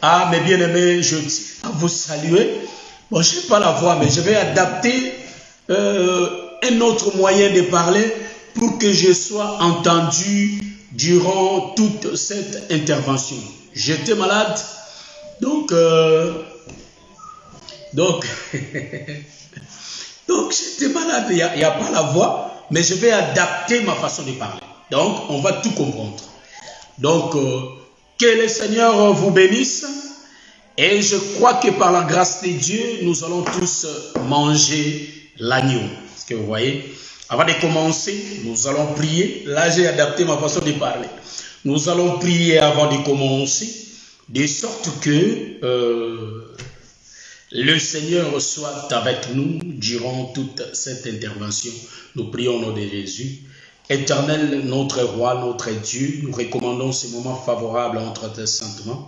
Ah, mes bien-aimés, je tiens à vous saluer. Bon, je n'ai pas la voix, mais je vais adapter un autre moyen de parler pour que je sois entendu durant toute cette intervention. J'étais malade, donc j'étais malade, il n'y a pas la voix, mais je vais adapter ma façon de parler. Donc, on va tout comprendre. Donc, que le Seigneur vous bénisse. Et je crois que par la grâce de Dieu, nous allons tous manger l'agneau. Est-ce que vous voyez? Avant de commencer, nous allons prier. Là, j'ai adapté ma façon de parler. Nous allons prier avant de commencer, de sorte que le Seigneur soit avec nous durant toute cette intervention. Nous prions au nom de Jésus. Éternel, notre roi, notre Dieu, nous recommandons ce moment favorable entre tes saintes mains.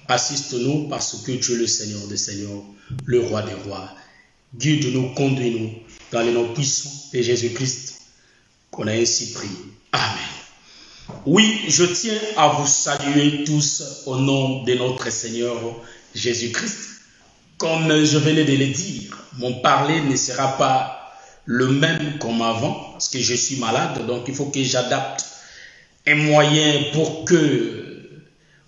Assiste-nous parce que tu es le Seigneur des Seigneurs, le roi des rois. Guide-nous, conduis-nous dans le nom puissant de Jésus-Christ qu'on a ainsi prié. Amen. Oui, je tiens à vous saluer tous au nom de notre Seigneur Jésus-Christ. Comme je venais de le dire, mon parler ne sera pas le même comme avant, parce que je suis malade, donc il faut que j'adapte un moyen pour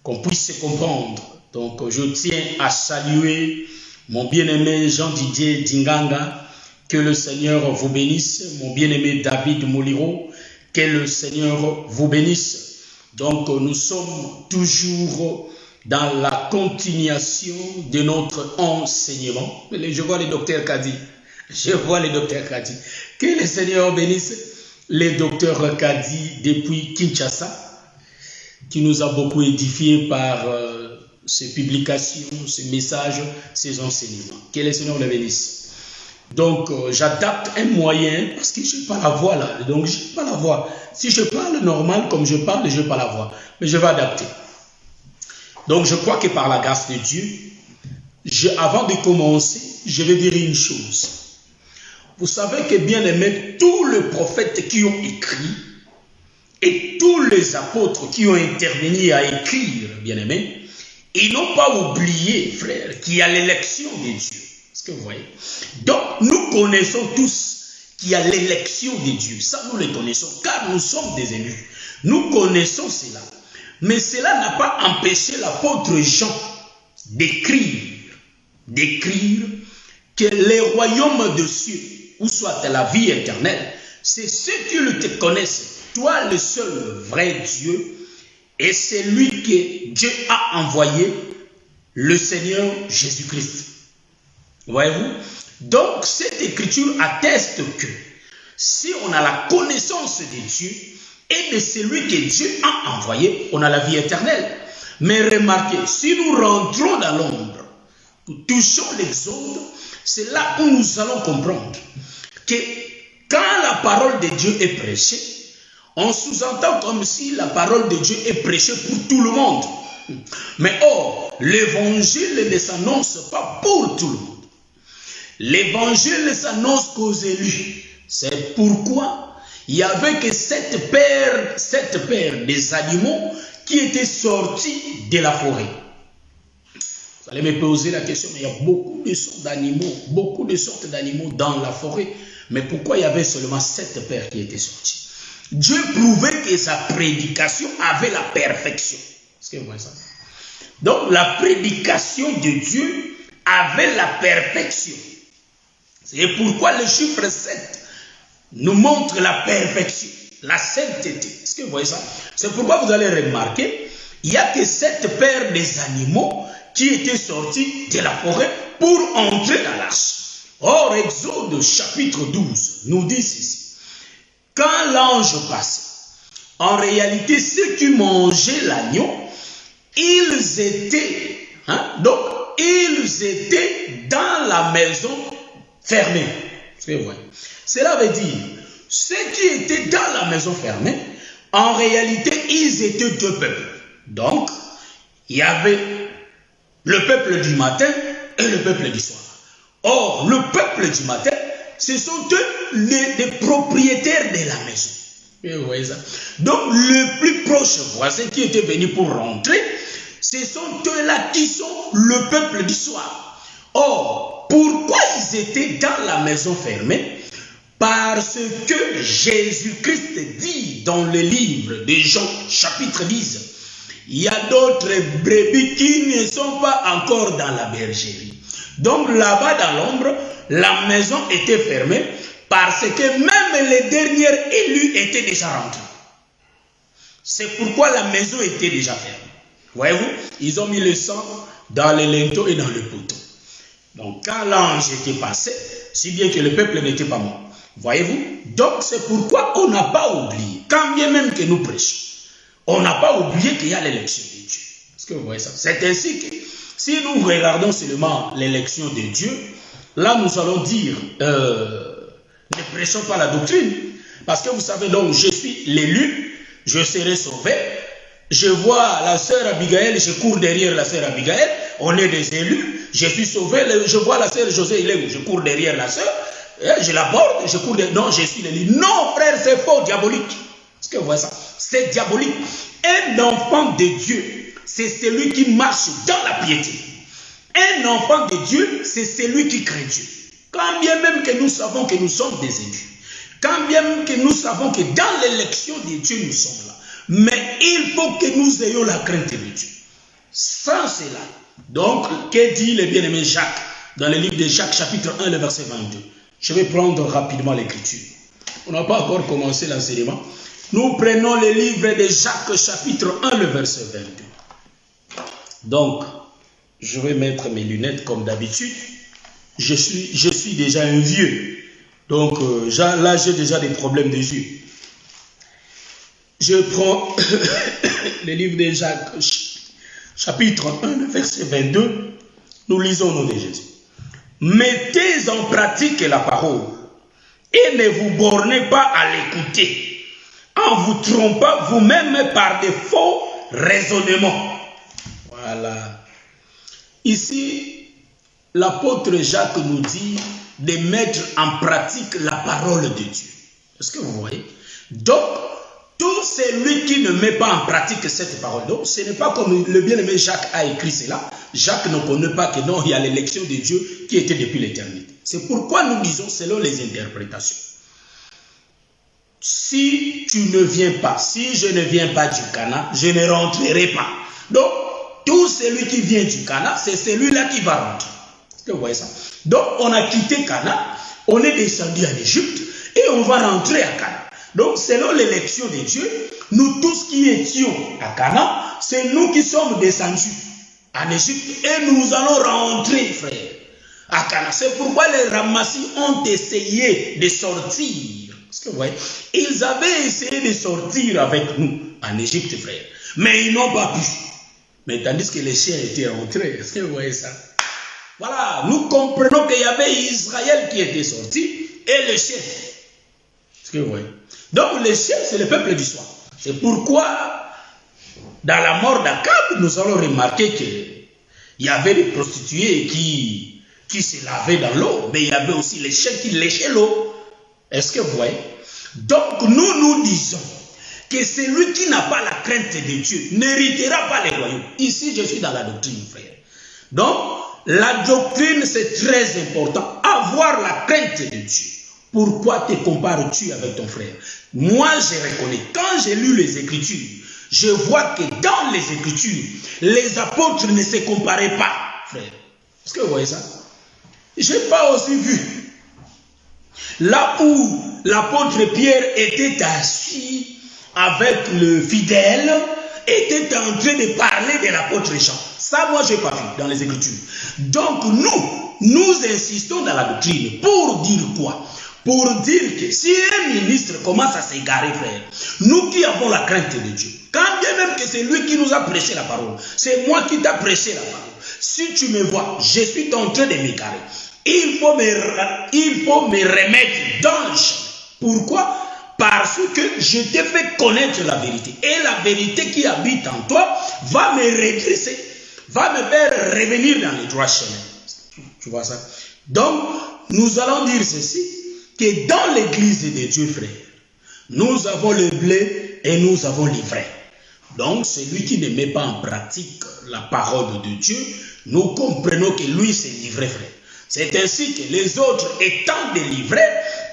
qu'on puisse se comprendre. Donc je tiens à saluer mon bien-aimé Jean-Didier Dinganga, que le Seigneur vous bénisse, mon bien-aimé David Moliro, que le Seigneur vous bénisse. Donc nous sommes toujours dans la continuation de notre enseignement. Je vois le docteur Kadi. Je vois le docteur Kadi. Que le Seigneur bénisse le docteur Kadi depuis Kinshasa, qui nous a beaucoup édifiés par ses publications, ses messages, ses enseignements. Que le Seigneur le bénisse. Donc, j'adapte un moyen, parce que je n'ai pas la voix là. Donc, je n'ai pas la voix. Si je parle normal, comme je parle, je n'ai pas la voix. Mais je vais adapter. Donc, je crois que par la grâce de Dieu, avant de commencer, je vais dire une chose. Vous savez que, bien aimé, tous les prophètes qui ont écrit et tous les apôtres qui ont intervenu à écrire, bien aimé, ils n'ont pas oublié, frère, qu'il y a l'élection de Dieu. Est-ce que vous voyez? Donc, nous connaissons tous qu'il y a l'élection de Dieu. Ça, nous le connaissons, car nous sommes des élus. Nous connaissons cela. Mais cela n'a pas empêché l'apôtre Jean d'écrire que les royaumes de cieux, ou soit la vie éternelle, c'est ceux qui te connaissent, toi le seul vrai Dieu, et c'est lui que Dieu a envoyé, le Seigneur Jésus-Christ. Voyez-vous? Donc, cette écriture atteste que si on a la connaissance de Dieu et de celui que Dieu a envoyé, on a la vie éternelle. Mais remarquez, si nous rentrons dans l'ombre, nous touchons l'exode, c'est là où nous allons comprendre que quand la parole de Dieu est prêchée, on sous-entend comme si la parole de Dieu est prêchée pour tout le monde. Mais or, l'évangile ne s'annonce pas pour tout le monde. L'évangile s'annonce qu'aux élus. C'est pourquoi il n'y avait que cette paire des animaux qui étaient sortis de la forêt. Vous allez me poser la question, mais il y a beaucoup de sortes d'animaux dans la forêt. Mais pourquoi il y avait seulement 7 paires qui étaient sortis? Dieu prouvait que sa prédication avait la perfection. Est-ce que vous voyez ça? Donc la prédication de Dieu avait la perfection. C'est pourquoi le chiffre 7 nous montre la perfection, la sainteté. Est-ce que vous voyez ça? C'est pourquoi vous allez remarquer, il n'y a que 7 paires des animaux qui étaient sortis de la forêt pour entrer dans l'arche. Or, Exode chapitre 12 nous dit ceci. Quand l'ange passait, en réalité, ceux qui mangeaient l'agneau, ils étaient dans la maison fermée. Cela veut dire, ceux qui étaient dans la maison fermée, en réalité, ils étaient 2 peuples. Donc, il y avait le peuple du matin et le peuple du soir. Or, le peuple du matin, ce sont eux les propriétaires de la maison. Vous voyez ça? Donc, le plus proche voisin qui était venu pour rentrer, Ce sont eux-là qui sont le peuple du soir. Or, pourquoi ils étaient dans la maison fermée? Parce que Jésus-Christ dit dans le livre de Jean, chapitre 10, il y a d'autres brebis qui ne sont pas encore dans la bergerie. Donc là-bas dans l'ombre, la maison était fermée parce que même les derniers élus étaient déjà rentrés. C'est pourquoi la maison était déjà fermée. Voyez-vous, ils ont mis le sang dans les linteaux et dans le poteau. Donc quand l'ange était passé, si bien que le peuple n'était pas mort. Voyez-vous, donc c'est pourquoi on n'a pas oublié, quand bien même que nous prêchons, on n'a pas oublié qu'il y a l'élection de Dieu. Est-ce que vous voyez ça? C'est ainsi que si nous regardons seulement l'élection de Dieu, là nous allons dire, ne prêchons pas la doctrine. Parce que vous savez, donc je suis l'élu, je serai sauvé. Je vois la sœur Abigail, je cours derrière la sœur Abigail, on est des élus, je suis sauvé, je vois la sœur José, je cours derrière la sœur, je la porte, je cours derrière, non, je suis l'élu. Non frère, c'est faux, diabolique. Est-ce que vous voyez ça? C'est diabolique. Un enfant de Dieu, c'est celui qui marche dans la piété. Un enfant de Dieu, c'est celui qui craint Dieu. Quand bien même que nous savons que nous sommes des élus, quand bien même que nous savons que dans l'élection de Dieu, nous sommes là. Mais il faut que nous ayons la crainte de Dieu. Sans cela, donc, que dit le bien-aimé Jacques dans le livre de Jacques, chapitre 1, le verset 22. Je vais prendre rapidement l'écriture. On n'a pas encore commencé l'enseignement. Nous prenons le livre de Jacques, chapitre 1, le verset 22. Donc, je vais mettre mes lunettes comme d'habitude. Je suis déjà un vieux. Donc, là, j'ai déjà des problèmes de yeux. Je prends le livre de Jacques, chapitre 1, verset 22. Nous lisons au nom de Jésus. Mettez en pratique la parole et ne vous bornez pas à l'écouter, en vous trompant vous-même par des faux raisonnements. Voilà. Ici, l'apôtre Jacques nous dit de mettre en pratique la parole de Dieu. Est-ce que vous voyez? Donc, tout celui qui ne met pas en pratique cette parole, donc ce n'est pas comme le bien-aimé Jacques a écrit cela. Jacques ne connaît pas que non, il y a l'élection de Dieu qui était depuis l'éternité. C'est pourquoi nous disons selon les interprétations. Si tu ne viens pas, si je ne viens pas du Cana, je ne rentrerai pas. Donc, tout celui qui vient du Cana, c'est celui-là qui va rentrer. Est-ce que vous voyez ça? Donc, on a quitté Cana, on est descendu en Égypte et on va rentrer à Cana. Donc, selon l'élection de Dieu, nous tous qui étions à Canaan, c'est nous qui sommes descendus en Égypte et nous allons rentrer, frère, à Canaan. C'est pourquoi les Ramassis ont essayé de sortir. Est-ce que vous voyez? Ils avaient essayé de sortir avec nous en Égypte, frère, mais ils n'ont pas pu. Mais tandis que les chiens étaient rentrés. Est-ce que vous voyez ça? Voilà, nous comprenons qu'il y avait Israël qui était sorti et les chiens. Est-ce que vous voyez? Donc les chiens, c'est le peuple du soir. C'est pourquoi, dans la mort d'Akab, nous allons remarquer qu'il y avait des prostituées qui se lavaient dans l'eau, mais il y avait aussi les chiens qui léchaient l'eau. Est-ce que vous voyez? Donc nous disons que celui qui n'a pas la crainte de Dieu n'héritera pas les royaumes. Ici, je suis dans la doctrine, frère. Donc, la doctrine, c'est très important. Avoir la crainte de Dieu. Pourquoi te compares-tu avec ton frère? Moi, je reconnais, quand j'ai lu les Écritures, je vois que dans les Écritures, les apôtres ne se comparaient pas, frère. Est-ce que vous voyez ça? Je n'ai pas aussi vu. Là où l'apôtre Pierre était assis avec le fidèle, était en train de parler de l'apôtre Jean. Ça, moi, je n'ai pas vu dans les Écritures. Donc, nous insistons dans la doctrine. Pour dire quoi? Pour dire que si un ministre commence à s'égarer, frère, nous qui avons la crainte de Dieu, quand bien même que c'est lui qui nous a prêché la parole, c'est moi qui t'ai prêché la parole. Si tu me vois, je suis en train de m'égarer. Il faut me remettre dans le chemin. Pourquoi? Parce que je t'ai fait connaître la vérité. Et la vérité qui habite en toi va me redresser, va me faire revenir dans les droits chemins. Tu vois ça? Donc, nous allons dire ceci, que dans l'église de Dieu, frère, nous avons le blé et nous avons l'ivraie. Donc, celui qui ne met pas en pratique la parole de Dieu, nous comprenons que lui s'est livré, frère. C'est ainsi que les autres, étant délivrés,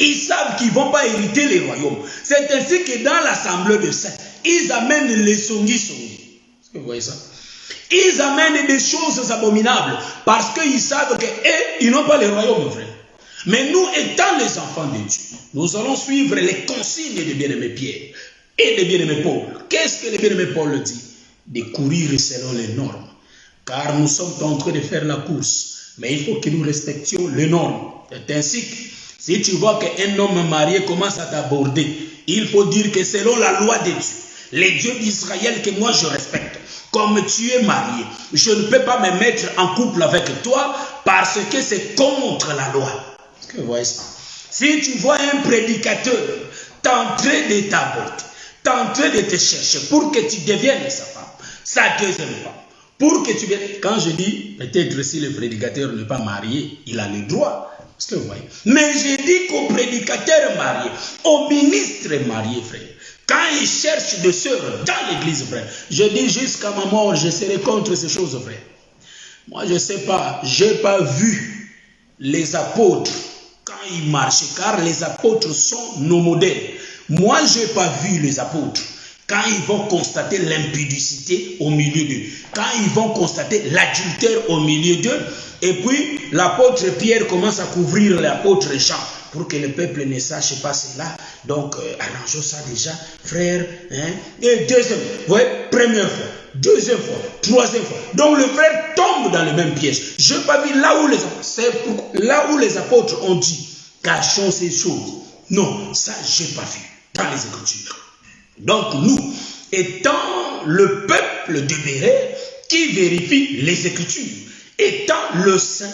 ils savent qu'ils ne vont pas hériter les royaumes. C'est ainsi que dans l'assemblée de saints, ils amènent les songi. Est-ce que vous voyez ça? Ils amènent des choses abominables parce qu'ils savent qu'ils n'ont pas les royaumes, frère. Mais nous, étant les enfants de Dieu, nous allons suivre les consignes de bien-aimé Pierre et de bien-aimé Paul. Qu'est-ce que le bien-aimé Paul dit? De courir selon les normes. Car nous sommes en train de faire la course. Mais il faut que nous respections les normes. C'est ainsi que si tu vois qu'un homme marié commence à t'aborder, il faut dire que selon la loi de Dieu, les dieux d'Israël que moi je respecte, comme tu es marié, je ne peux pas me mettre en couple avec toi parce que c'est contre la loi. Est-ce que vous voyez ça? Si tu vois un prédicateur t'entrer de t'aborder, t'entrer de te chercher pour que tu deviennes sa femme, sa deuxième femme, pour que tu viennes. Quand je dis, peut-être si le prédicateur n'est pas marié, il a le droit. Est-ce que vous voyez? Mais je dis qu'au prédicateur marié, au ministre marié, frère, quand il cherche des sœurs dans l'église, frère, je dis jusqu'à ma mort, je serai contre ces choses, frère. Moi, je ne sais pas, je n'ai pas vu les apôtres quand ils marchaient, car les apôtres sont nos modèles. Moi, je n'ai pas vu les apôtres quand ils vont constater l'impudicité au milieu d'eux, quand ils vont constater l'adultère au milieu d'eux, et puis l'apôtre Pierre commence à couvrir l'apôtre Jean pour que le peuple ne sache pas cela. Donc, arrangeons ça déjà, frère. Hein? Et deuxième, vous voyez, première fois, deuxième fois, troisième fois. Donc, le frère tombe dans le même piège. Je n'ai pas vu là où les apôtres ont dit, cachons ces choses. Non, ça, je n'ai pas vu dans les Écritures. Donc nous, étant le peuple de Béret qui vérifie les Écritures, étant le saint,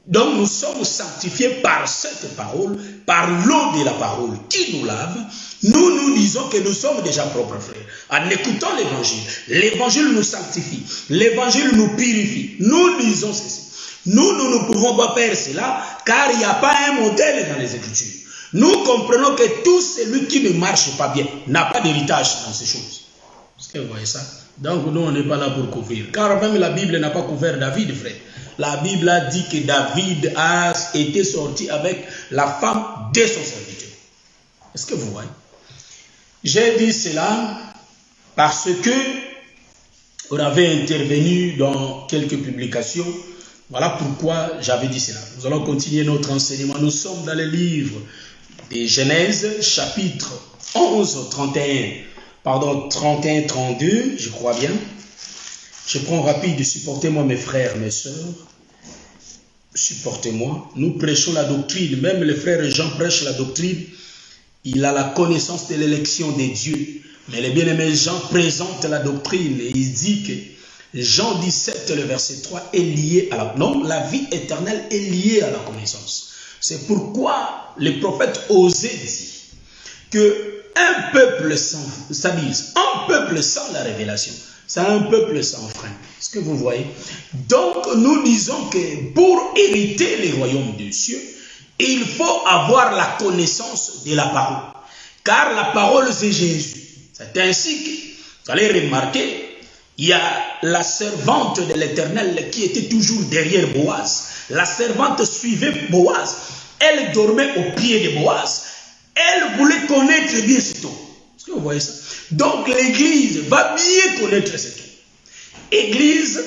donc nous sommes sanctifiés par cette parole, par l'eau de la parole qui nous lave. Nous disons que nous sommes déjà propres, frères. En écoutant l'évangile nous sanctifie, l'évangile nous purifie. Nous disons ceci. Nous ne pouvons pas faire cela car il n'y a pas un modèle dans les Écritures. Nous comprenons que tout celui qui ne marche pas bien n'a pas d'héritage dans ces choses. Est-ce que vous voyez ça? Donc nous, on n'est pas là pour couvrir. Car même la Bible n'a pas couvert David, frère. La Bible a dit que David a été sorti avec la femme de son serviteur. Est-ce que vous voyez? J'ai dit cela parce que on avait intervenu dans quelques publications. Voilà pourquoi j'avais dit cela. Nous allons continuer notre enseignement. Nous sommes dans le livre de Genèse, chapitre 11, 31, 32, je crois bien. Je prends rapide, supportez-moi mes frères, mes sœurs. Supportez-moi. Nous prêchons la doctrine. Même le frère Jean prêche la doctrine. Il a la connaissance de l'élection des dieux. Mais le bien-aimé Jean présente la doctrine et il dit que Jean 17, le verset 3 est lié à la... Non, la vie éternelle est liée à la connaissance. C'est pourquoi le prophète Osée dit que un peuple sans, un peuple sans la révélation, c'est un peuple sans frein. Est-ce que vous voyez? Donc nous disons que pour hériter les royaumes des cieux, il faut avoir la connaissance de la parole. Car la parole c'est Jésus. C'est ainsi que, vous allez remarquer, il y a la servante de l'Éternel qui était toujours derrière Boaz. La servante suivait Boaz. Elle dormait au pied de Boaz. Elle voulait connaître bien cet homme. Est-ce que vous voyez ça? Donc l'Église va bien connaître cet homme. L'Église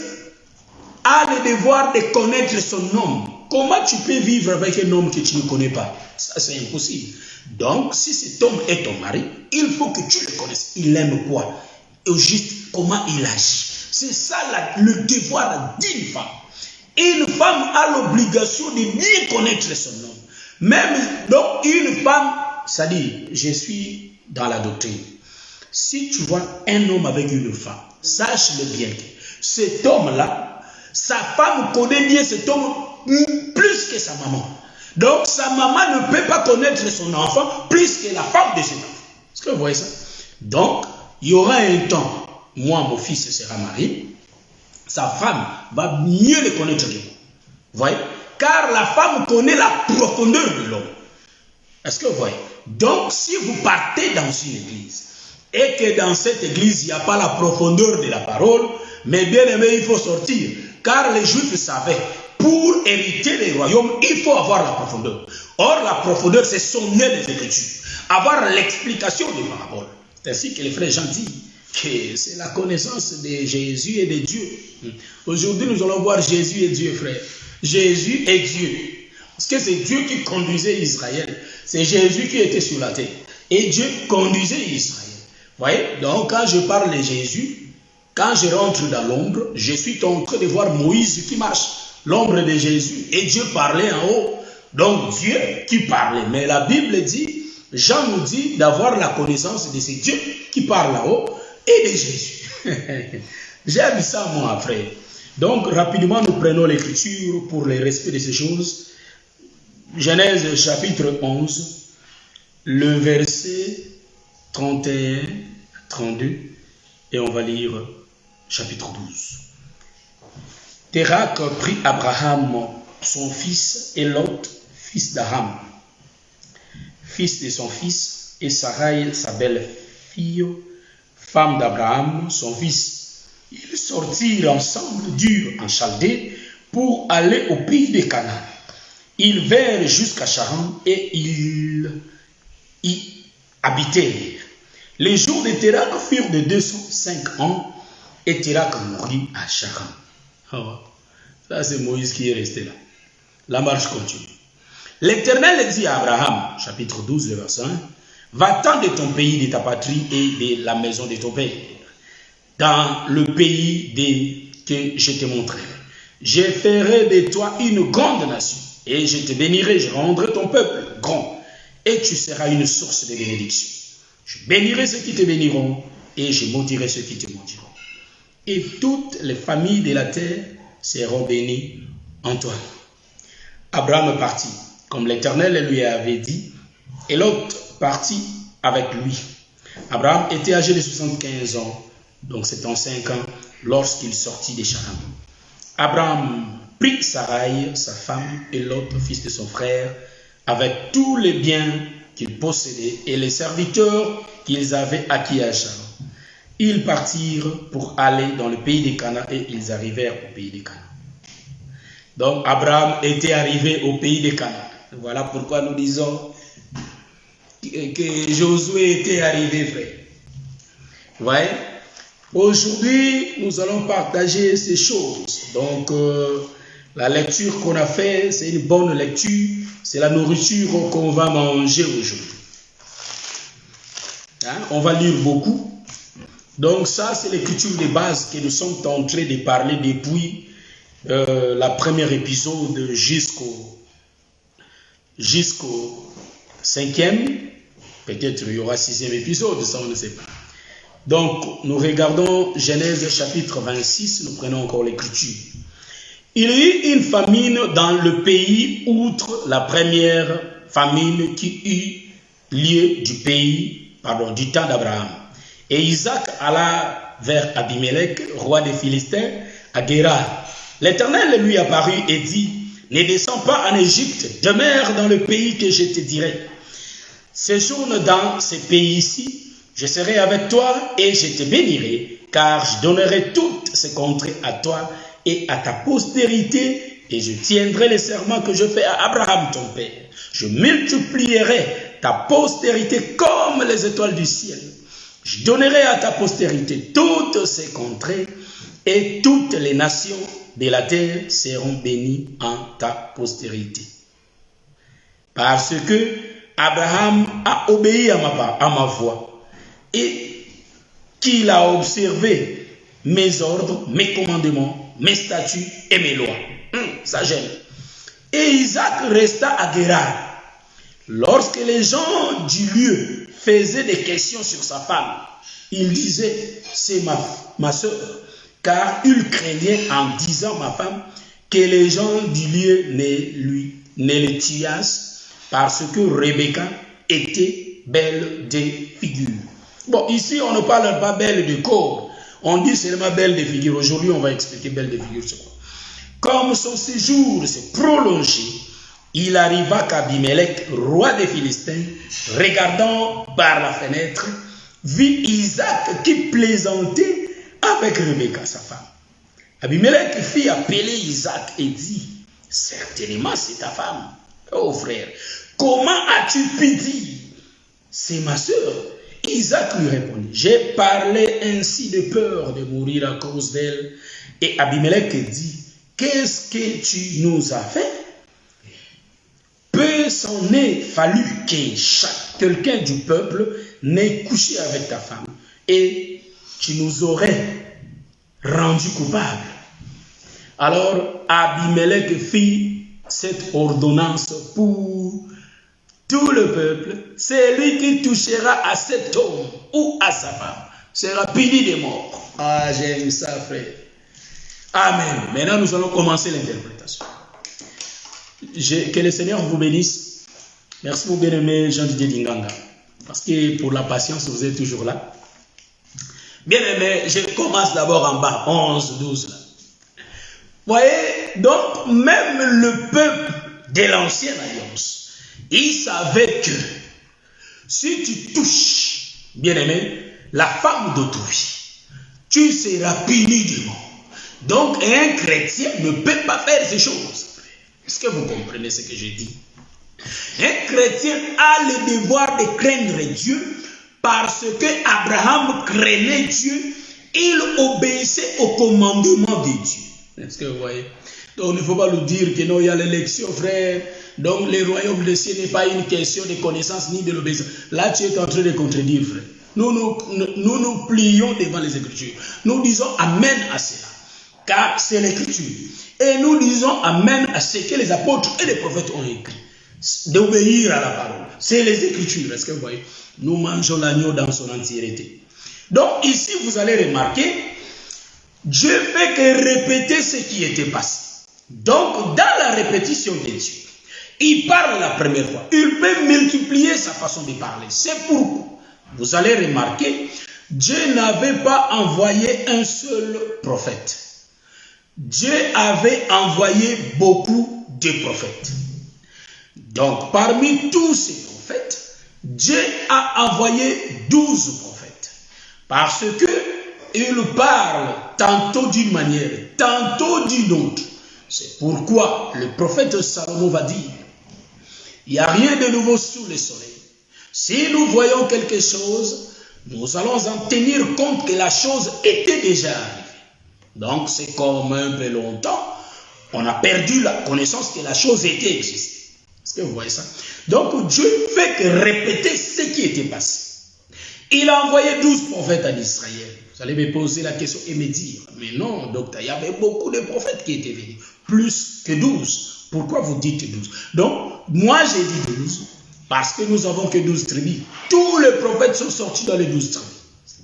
a le devoir de connaître son homme. Comment tu peux vivre avec un homme que tu ne connais pas? Ça c'est impossible. Donc si cet homme est ton mari, il faut que tu le connaisses. Il aime quoi? Et juste comment il agit. C'est ça le devoir d'une femme. Une femme a l'obligation de bien connaître son homme. Même donc une femme, ça dit, je suis dans la doctrine. Si tu vois un homme avec une femme, sache-le bien que cet homme-là, sa femme connaît bien cet homme plus que sa maman. Donc sa maman ne peut pas connaître son enfant plus que la femme de cet enfant. Est-ce que vous voyez ça? Donc, il y aura un temps, moi, mon fils sera marié, sa femme va mieux le connaître que moi. Vous voyez? Car la femme connaît la profondeur de l'homme. Est-ce que vous voyez? Donc, si vous partez dans une église et que dans cette église, il n'y a pas la profondeur de la parole, mais bien aimé, il faut sortir. Car les Juifs savaient, pour hériter les royaumes, il faut avoir la profondeur. Or, la profondeur, c'est sonner les Écritures, avoir l'explication des paraboles. C'est ainsi que les frères Jean disent que c'est la connaissance de Jésus et de Dieu. Aujourd'hui, nous allons voir Jésus et Dieu, frère. Jésus et Dieu. Parce que c'est Dieu qui conduisait Israël. C'est Jésus qui était sur la terre. Et Dieu conduisait Israël. Vous voyez? Donc, quand je parle de Jésus, quand je rentre dans l'ombre, je suis en train de voir Moïse qui marche. L'ombre de Jésus. Et Dieu parlait en haut. Donc, Dieu qui parlait. Mais la Bible dit, Jean nous dit d'avoir la connaissance de ce Dieu qui parle là-haut et de Jésus. J'aime ça, moi, frère. Donc, rapidement, nous prenons l'écriture pour le respect de ces choses. Genèse chapitre 11, le verset 31, 32, et on va lire chapitre 12. Térak prit Abraham, son fils, et Lot, fils d'Aram, fils de son fils, et Sarai, sa belle-fille, femme d'Abraham, son fils. Ils sortirent ensemble d'Ur en Chaldée pour aller au pays de Canaan. Ils vinrent jusqu'à Charan et ils y habitèrent. Les jours de Térak furent de 205 ans et Térak mourut à Charan. Oh, ça c'est Moïse qui est resté là. La marche continue. L'Éternel dit à Abraham, chapitre 12, verset 1, « Va-t'en de ton pays, de ta patrie et de la maison de ton père, dans le pays que je te montrerai. Je ferai de toi une grande nation, et je te bénirai, je rendrai ton peuple grand, et tu seras une source de bénédiction. Je bénirai ceux qui te béniront, et je maudirai ceux qui te maudiront. Et toutes les familles de la terre seront bénies en toi. » Abraham partit, comme l'Éternel lui avait dit, et Lot partit avec lui. Abraham était âgé de 75 ans, donc c'est en 5 ans, lorsqu'il sortit de Charan. Abraham prit Sarai, sa femme, et Lot, fils de son frère, avec tous les biens qu'ils possédaient et les serviteurs qu'ils avaient acquis à Charan. Ils partirent pour aller dans le pays de Canaan et ils arrivèrent au pays de Canaan. Donc Abraham était arrivé au pays de Canaan. Voilà pourquoi nous disons que Josué était arrivé, frère. Vous voyez? Aujourd'hui, nous allons partager ces choses. Donc, la lecture qu'on a faite, c'est une bonne lecture. C'est la nourriture qu'on va manger aujourd'hui. Hein? On va lire beaucoup. Donc, ça, c'est l'écriture de base que nous sommes en train de parler depuis la première épisode jusqu'au 5e. Peut-être il y aura 6e épisode, ça on ne sait pas. Donc, nous regardons Genèse chapitre 26, nous prenons encore l'écriture. Il y eut une famine dans le pays, outre la première famine qui eut lieu du temps d'Abraham. Et Isaac alla vers Abimelech, roi des Philistins, à Guérar. L'Éternel lui apparut et dit, « Ne descends pas en Égypte, demeure dans le pays que je te dirai. Séjourne dans ces pays-ci, je serai avec toi et je te bénirai, car je donnerai toutes ces contrées à toi et à ta postérité, et je tiendrai les serments que je fais à Abraham ton père. Je multiplierai ta postérité comme les étoiles du ciel. Je donnerai à ta postérité toutes ces contrées, et toutes les nations de la terre seront bénies en ta postérité. Parce que Abraham a obéi à ma voix, et qu'il a observé mes ordres, mes commandements, mes statuts et mes lois. Ça gêne. Et Isaac resta à Guérar. Lorsque les gens du lieu faisaient des questions sur sa femme, il disait, c'est ma soeur, car il craignait en disant ma femme que les gens du lieu ne le tuassent, parce que Rebecca était belle de figure. Bon, ici, on ne parle pas belle de corps. On dit seulement belle de figure. Aujourd'hui, on va expliquer belle de figure, c'est quoi. Comme son séjour s'est prolongé, il arriva qu'Abimelech, roi des Philistins, regardant par la fenêtre, vit Isaac qui plaisantait avec Rebecca, sa femme. Abimelech fit appeler Isaac et dit, certainement c'est ta femme. Oh frère, comment as-tu pu dire, c'est ma soeur? Isaac lui répondit, j'ai parlé ainsi de peur de mourir à cause d'elle. Et Abimelech dit, qu'est-ce que tu nous as fait? Peu s'en est fallu que quelqu'un du peuple n'ait couché avec ta femme, et tu nous aurais rendu coupables. Alors Abimelech fit cette ordonnance pour tout le peuple. Celui qui touchera à cet homme ou à sa femme sera puni de mort. Ah, j'aime ça, frère. Amen. Maintenant, nous allons commencer l'interprétation. Que le Seigneur vous bénisse. Merci, mon bien-aimé Jean-Didier Dinganga. Parce que pour la patience, vous êtes toujours là. Bien-aimé, je commence d'abord en bas, 11, 12. Là. Voyez, donc, même le peuple de l'ancienne alliance, il savait que si tu touches, bien-aimé, la femme d'autrui, tu seras puni de mort. Donc, un chrétien ne peut pas faire ces choses. Est-ce que vous comprenez ce que je dis? Un chrétien a le devoir de craindre Dieu parce que Abraham craignait Dieu, il obéissait au commandement de Dieu. Est-ce que vous voyez? Donc, il ne faut pas nous dire que non, il y a l'élection, frère. Donc, le royaume des cieux n'est pas une question de connaissance ni de l'obéissance. Là, tu es en train de contredire, frère. Nous plions devant les Écritures. Nous disons Amen à cela. Car c'est l'Écriture. Et nous disons Amen à ce que les apôtres et les prophètes ont écrit. D'obéir à la parole. C'est les Écritures. Est-ce que vous voyez? Nous mangeons l'agneau dans son entièreté. Donc ici, vous allez remarquer, Dieu fait que répéter ce qui était passé. Donc, dans la répétition de Dieu, il parle la première fois. Il peut multiplier sa façon de parler. C'est pourquoi, vous allez remarquer, Dieu n'avait pas envoyé un seul prophète. Dieu avait envoyé beaucoup de prophètes. Donc, parmi tous ces prophètes, Dieu a envoyé 12 prophètes. Parce que il parle tantôt d'une manière, tantôt d'une autre. C'est pourquoi le prophète Salomon va dire, il n'y a rien de nouveau sous le soleil. Si nous voyons quelque chose, nous allons en tenir compte que la chose était déjà arrivée. Donc, c'est comme un peu longtemps, on a perdu la connaissance que la chose était existée. Est-ce que vous voyez ça? Donc, Dieu fait que répéter ce qui était passé. Il a envoyé 12 prophètes en Israël. Vous allez me poser la question et me dire, mais non, docteur, il y avait beaucoup de prophètes qui étaient venus. Plus que 12. Pourquoi vous dites 12? Donc, moi j'ai dit 12, parce que nous n'avons que 12 tribus. Tous les prophètes sont sortis dans les 12 tribus.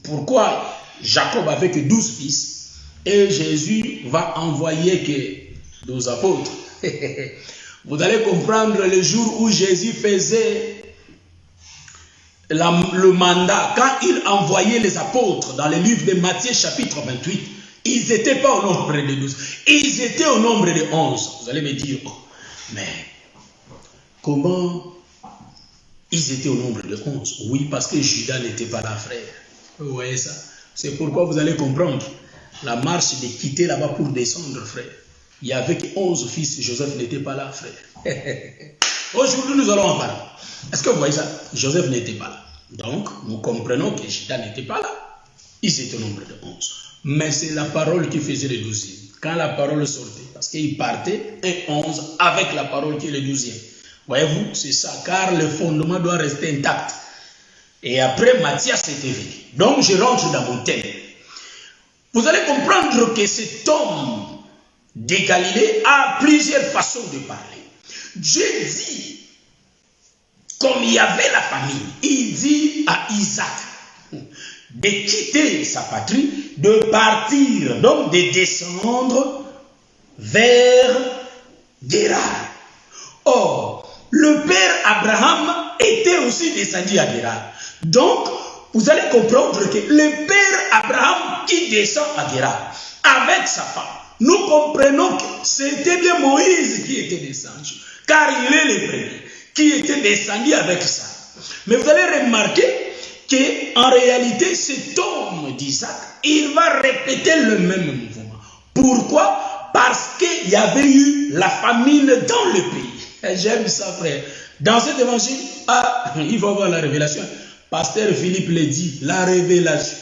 Pourquoi Jacob avait que 12 fils et Jésus va envoyer que 12 apôtres? Vous allez comprendre le jour où Jésus faisait le mandat, quand il envoyait les apôtres dans le livre de Matthieu chapitre 28, ils n'étaient pas au nombre de 12, ils étaient au nombre de 11. Vous allez me dire, oh, mais comment ils étaient au nombre de 11? Oui, parce que Judas n'était pas là, frère. Vous voyez ça? C'est pourquoi vous allez comprendre la marche de quitter là-bas pour descendre, frère. Il y avait que 11 fils, Joseph n'était pas là, frère. Aujourd'hui, nous allons en parler. Est-ce que vous voyez ça? Joseph n'était pas là. Donc, nous comprenons que Judas n'était pas là. Ils étaient au nombre de 11. Mais c'est la parole qui faisait le 12e. Quand la parole sortait, parce qu'il partait, un 11 avec la parole qui est le 12e. Voyez-vous, c'est ça, car le fondement doit rester intact. Et après, Matthias était venu. Donc, je rentre dans mon thème. Vous allez comprendre que cet homme de Galilée a plusieurs façons de parler. Dieu dit, comme il y avait la famille, il dit à Isaac de quitter sa patrie, de partir, donc de descendre vers Guérar. Or, le père Abraham était aussi descendu à Guérar. Donc, vous allez comprendre que le père Abraham qui descend à Guérar avec sa femme, nous comprenons que c'était bien Moïse qui était descendu, car il est le premier qui était descendu avec ça. Mais vous allez remarquer qu'en réalité, cet homme d'Isaac, il va répéter le même mouvement. Pourquoi? Parce qu'il y avait eu la famine dans le pays. J'aime ça, frère. Dans cet évangile, il faut avoir la révélation. Pasteur Philippe le dit, la révélation.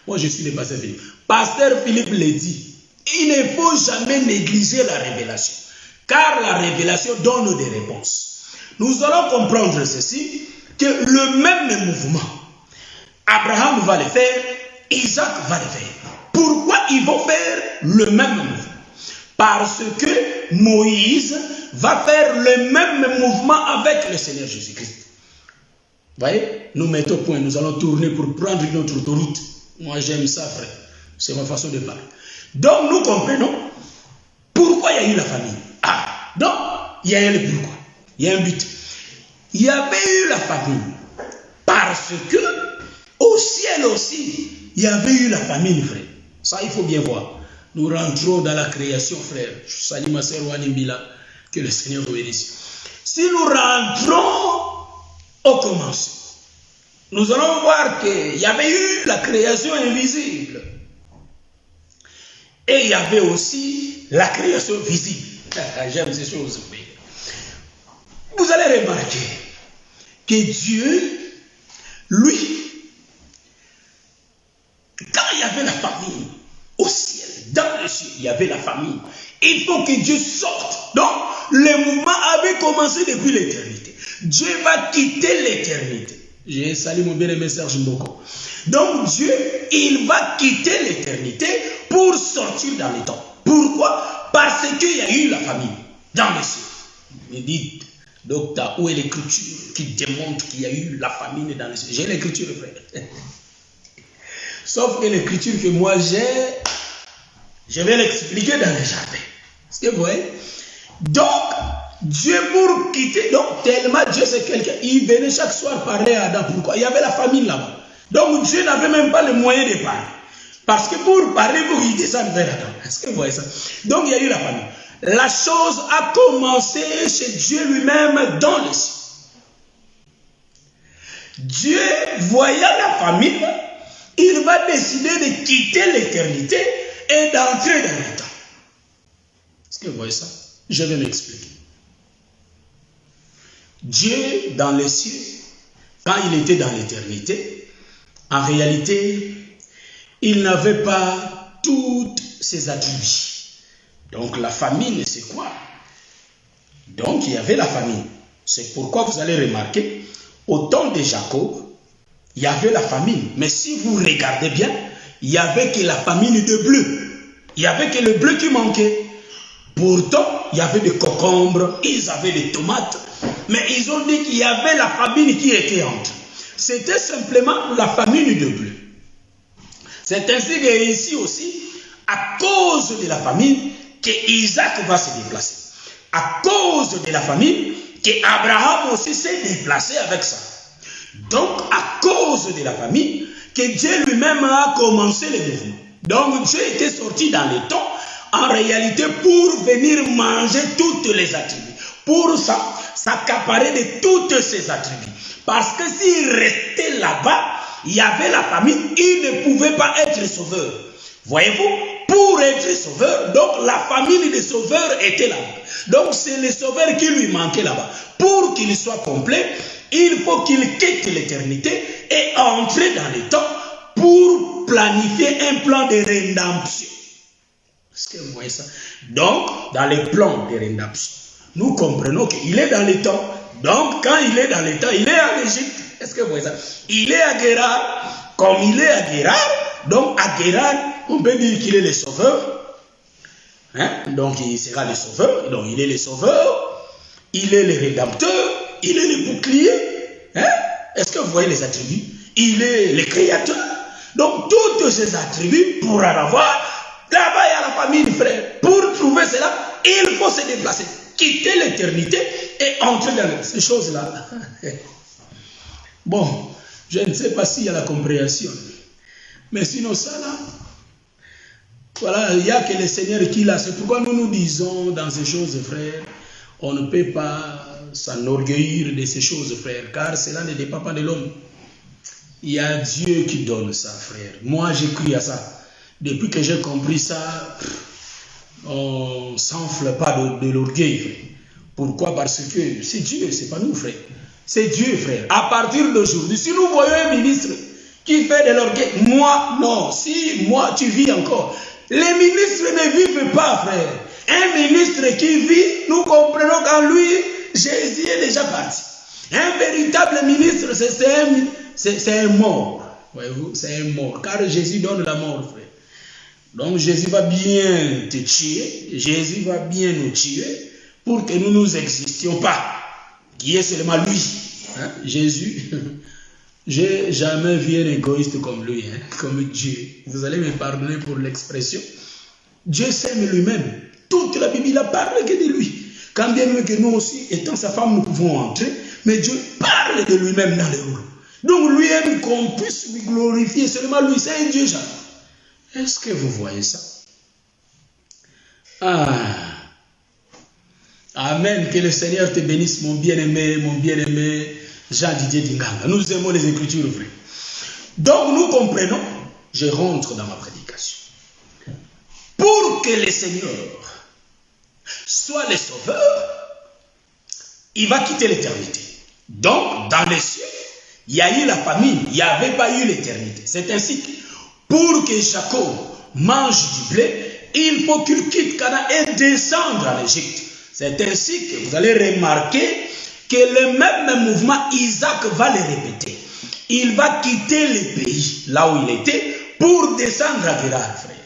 Moi, je suis le pasteur Philippe. Pasteur Philippe le dit, il ne faut jamais négliger la révélation, car la révélation donne des réponses. Nous allons comprendre ceci, que le même mouvement, Abraham va le faire, Isaac va le faire. Pourquoi ils vont faire le même mouvement? Parce que Moïse va faire le même mouvement avec le Seigneur Jésus-Christ. Vous voyez, nous mettons au point, nous allons tourner pour prendre notre autoroute. Moi j'aime ça, frère. C'est ma façon de parler. Donc nous comprenons pourquoi il y a eu la famine. Donc il y a un pourquoi. Il y a un but. Il y avait eu la famine parce que au ciel aussi, il y avait eu la famine, frère. Ça, il faut bien voir. Nous rentrons dans la création, frère. Je salue ma sœur Wanimbila. Que le Seigneur vous bénisse. Si nous rentrons au commencement, nous allons voir qu'il y avait eu la création invisible. Et il y avait aussi la création visible. J'aime ces choses. Vous allez remarquer que Dieu, lui, quand il y avait la famine au ciel, dans le ciel, il y avait la famine. Il faut que Dieu sorte. Donc, le mouvement avait commencé depuis l'éternité. Dieu va quitter l'éternité. J'ai salué mon bien-aimé Serge Mboko. Donc, Dieu, il va quitter l'éternité pour sortir dans les temps. Pourquoi? Parce qu'il y a eu la famine dans le ciel. Me dites, docteur, où est l'écriture qui démontre qu'il y a eu la famine dans le ciel? J'ai l'écriture, frère. Sauf que l'écriture que moi j'ai, je vais l'expliquer dans le jardin. Est-ce que vous voyez? Donc, Dieu pour quitter, donc tellement Dieu c'est quelqu'un, il venait chaque soir parler à Adam. Pourquoi? Il y avait la famine là-bas. Donc Dieu n'avait même pas le moyen de parler. Parce que pour parler, il faut qu'il descende vers Adam. Est-ce que vous voyez ça? Donc il y a eu la famine. La chose a commencé chez Dieu lui-même dans le ciel. Dieu, voyant la famine, il va décider de quitter l'éternité et d'entrer dans le temps. Est-ce que vous voyez ça? Je vais m'expliquer. Dieu, dans les cieux, quand il était dans l'éternité, en réalité, il n'avait pas toutes ses attributs. Donc la famine, c'est quoi? Donc il y avait la famine. C'est pourquoi vous allez remarquer, au temps de Jacob, il y avait la famine. Mais si vous regardez bien, il n'y avait que la famine de bleu. Il n'y avait que le bleu qui manquait. Pourtant, il y avait des concombres, ils avaient des tomates. Mais ils ont dit qu'il y avait la famine qui était entre. C'était simplement la famine de bleu. C'est ainsi que ici aussi, à cause de la famine, que Isaac va se déplacer. À cause de la famine, que Abraham aussi s'est déplacé avec ça. Donc, à cause de la famine, que Dieu lui-même a commencé le mouvement. Donc, Dieu était sorti dans les temps, en réalité, pour venir manger toutes les attributs. Pour s'accaparer de toutes ces attributs. Parce que s'il restait là-bas, il y avait la famine, il ne pouvait pas être sauveur. Voyez-vous, pour être sauveur, donc la famille des sauveurs était là-bas. Donc c'est le sauveur qui lui manquait là-bas. Pour qu'il soit complet, il faut qu'il quitte l'éternité et entre dans le temps pour planifier un plan de rédemption. Est-ce que vous voyez ça? Donc, dans le plan de rédemption, nous comprenons qu'il est dans le temps. Donc, quand il est dans le temps, il est en Égypte. Est-ce que vous voyez ça? Il est à Guérard. Comme il est à Guérard, donc à Guérard, on peut dire qu'il est le sauveur. Donc, il sera le sauveur. Donc, il est le sauveur. Il est le rédempteur. Il est le bouclier. Est-ce que vous voyez les attributs? Il est le créateur. Donc, tous ces attributs, pour en avoir, là-bas, il y a la famille, frère. Pour trouver cela, il faut se déplacer. Quitter l'éternité et entrer dans ces choses-là. Bon, je ne sais pas s'il y a la compréhension. Mais sinon, ça là, voilà, il n'y a que le Seigneur qui l'a. C'est pourquoi nous nous disons dans ces choses, frère, on ne peut pas s'enorgueillir de ces choses, frère, car cela ne dépend pas de l'homme. Il y a Dieu qui donne ça, frère. Moi, j'ai cru à ça. Depuis que j'ai compris ça, on ne s'enfle pas de l'orgueil, frère. Pourquoi? Parce que c'est Dieu, c'est pas nous, frère. C'est Dieu, frère. À partir d'aujourd'hui, si nous voyons un ministre qui fait de l'orgueil, moi, non. Si moi, tu vis encore. Les ministres ne vivent pas, frère. Un ministre qui vit, nous comprenons qu'en lui, Jésus est déjà parti. Un véritable ministre, c'est un mort. Voyez-vous, c'est un mort. Car Jésus donne la mort, frère. Donc Jésus va bien te tuer. Jésus va bien nous tuer pour que nous ne nous existions pas. Qui est seulement lui. Hein? Jésus. J'ai jamais vu un égoïste comme lui, hein? Comme Dieu. Vous allez me pardonner pour l'expression. Dieu s'aime lui-même. Toute la Bible ne parle que de lui. Quand bien même que nous aussi, étant sa femme, nous pouvons entrer, mais Dieu parle de lui-même dans les rôles. Donc lui aime qu'on puisse lui glorifier, seulement lui, c'est un Dieu jamais. Est-ce que vous voyez ça? Ah. Amen. Que le Seigneur te bénisse, mon bien-aimé Jean-Didier Dinganga. Nous aimons les Écritures vraies. Donc nous comprenons, je rentre dans ma prédication. Pour que le Seigneur soit le sauveur, il va quitter l'éternité. Donc, dans les cieux, il y a eu la famine, il n'y avait pas eu l'éternité. C'est ainsi que, pour que Jacob mange du blé, il faut qu'il quitte Canaan et descendre en Égypte. C'est ainsi que vous allez remarquer que le même mouvement, Isaac va le répéter. Il va quitter le pays, là où il était, pour descendre à Guérard, frère.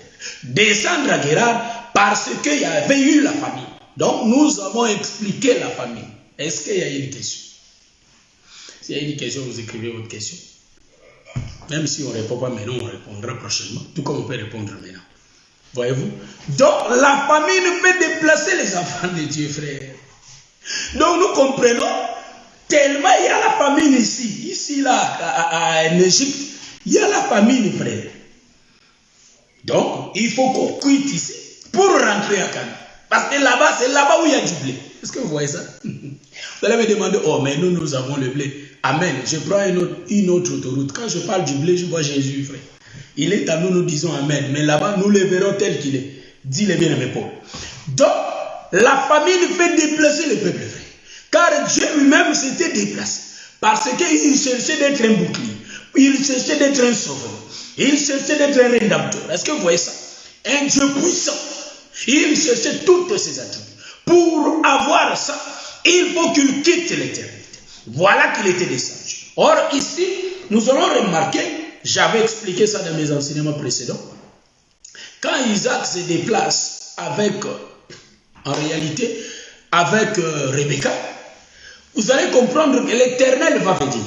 Descendre à Guérard parce qu'il y avait eu la famine. Donc, nous avons expliqué la famine. Est-ce qu'il y a une question? S'il y a une question, vous écrivez votre question. Même si on ne répond pas maintenant, on répondra prochainement. Tout comme on peut répondre maintenant. Voyez-vous? Donc, la famine fait déplacer les enfants de Dieu, frère. Donc, nous comprenons, tellement il y a la famine ici. Ici, là, en Égypte, il y a la famine, frère. Donc, il faut qu'on quitte ici pour rentrer à Canaan. Parce que là-bas, c'est là-bas où il y a du blé. Est-ce que vous voyez ça? Vous allez me demander, oh, mais nous avons le blé. Amen. Je prends une autre autoroute. Quand je parle du blé, je vois Jésus, frère. Il est à nous, nous disons Amen. Mais là-bas, nous le verrons tel qu'il est. Dis le bien à mes pauvres. Donc, la famine fait déplacer le peuple, frère. Car Dieu lui-même s'était déplacé. Parce qu'il cherchait d'être un bouclier. Il cherchait d'être un sauveur. Il cherchait d'être un rédempteur. Est-ce que vous voyez ça? Un Dieu puissant. Il cherchait toutes ces attributs. Pour avoir ça, il faut qu'il quitte l'éternité. Voilà qu'il était descendu. Or, ici, nous allons remarquer, j'avais expliqué ça dans mes enseignements précédents, quand Isaac se déplace avec, en réalité, avec Rebecca, vous allez comprendre que l'Éternel va venir.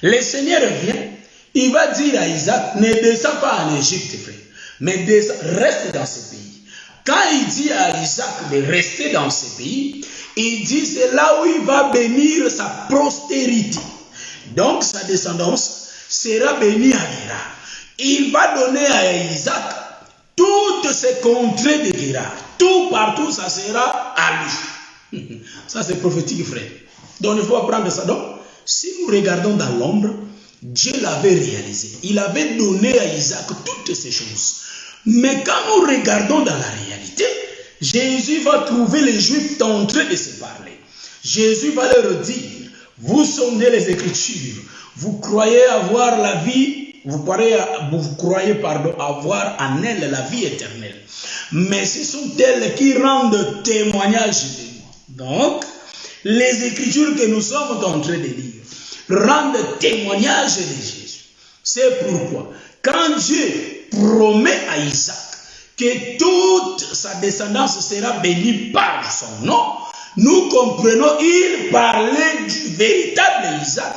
Le Seigneur vient, il va dire à Isaac, ne descends pas en Égypte, frère, mais reste dans ce pays. Quand il dit à Isaac de rester dans ce pays, il dit c'est là où il va bénir sa postérité. Donc sa descendance sera bénie à Guérard. Il va donner à Isaac toutes ces contrées de Guérard. Tout partout, ça sera à lui. Ça c'est prophétique, frère. Donc il faut apprendre ça. Donc, si nous regardons dans l'ombre, Dieu l'avait réalisé. Il avait donné à Isaac toutes ces choses. Mais quand nous regardons dans la réalité, Jésus va trouver les Juifs en train de se parler. Jésus va leur dire, vous sondez les Écritures, vous croyez avoir la vie, vous croyez avoir en elles la vie éternelle. Mais ce sont elles qui rendent témoignage de moi. Donc, les Écritures que nous sommes en train de lire rendent témoignage de Jésus. C'est pourquoi, quand Dieu promet à Isaac que toute sa descendance sera bénie par son nom, nous comprenons, il parlait du véritable Isaac,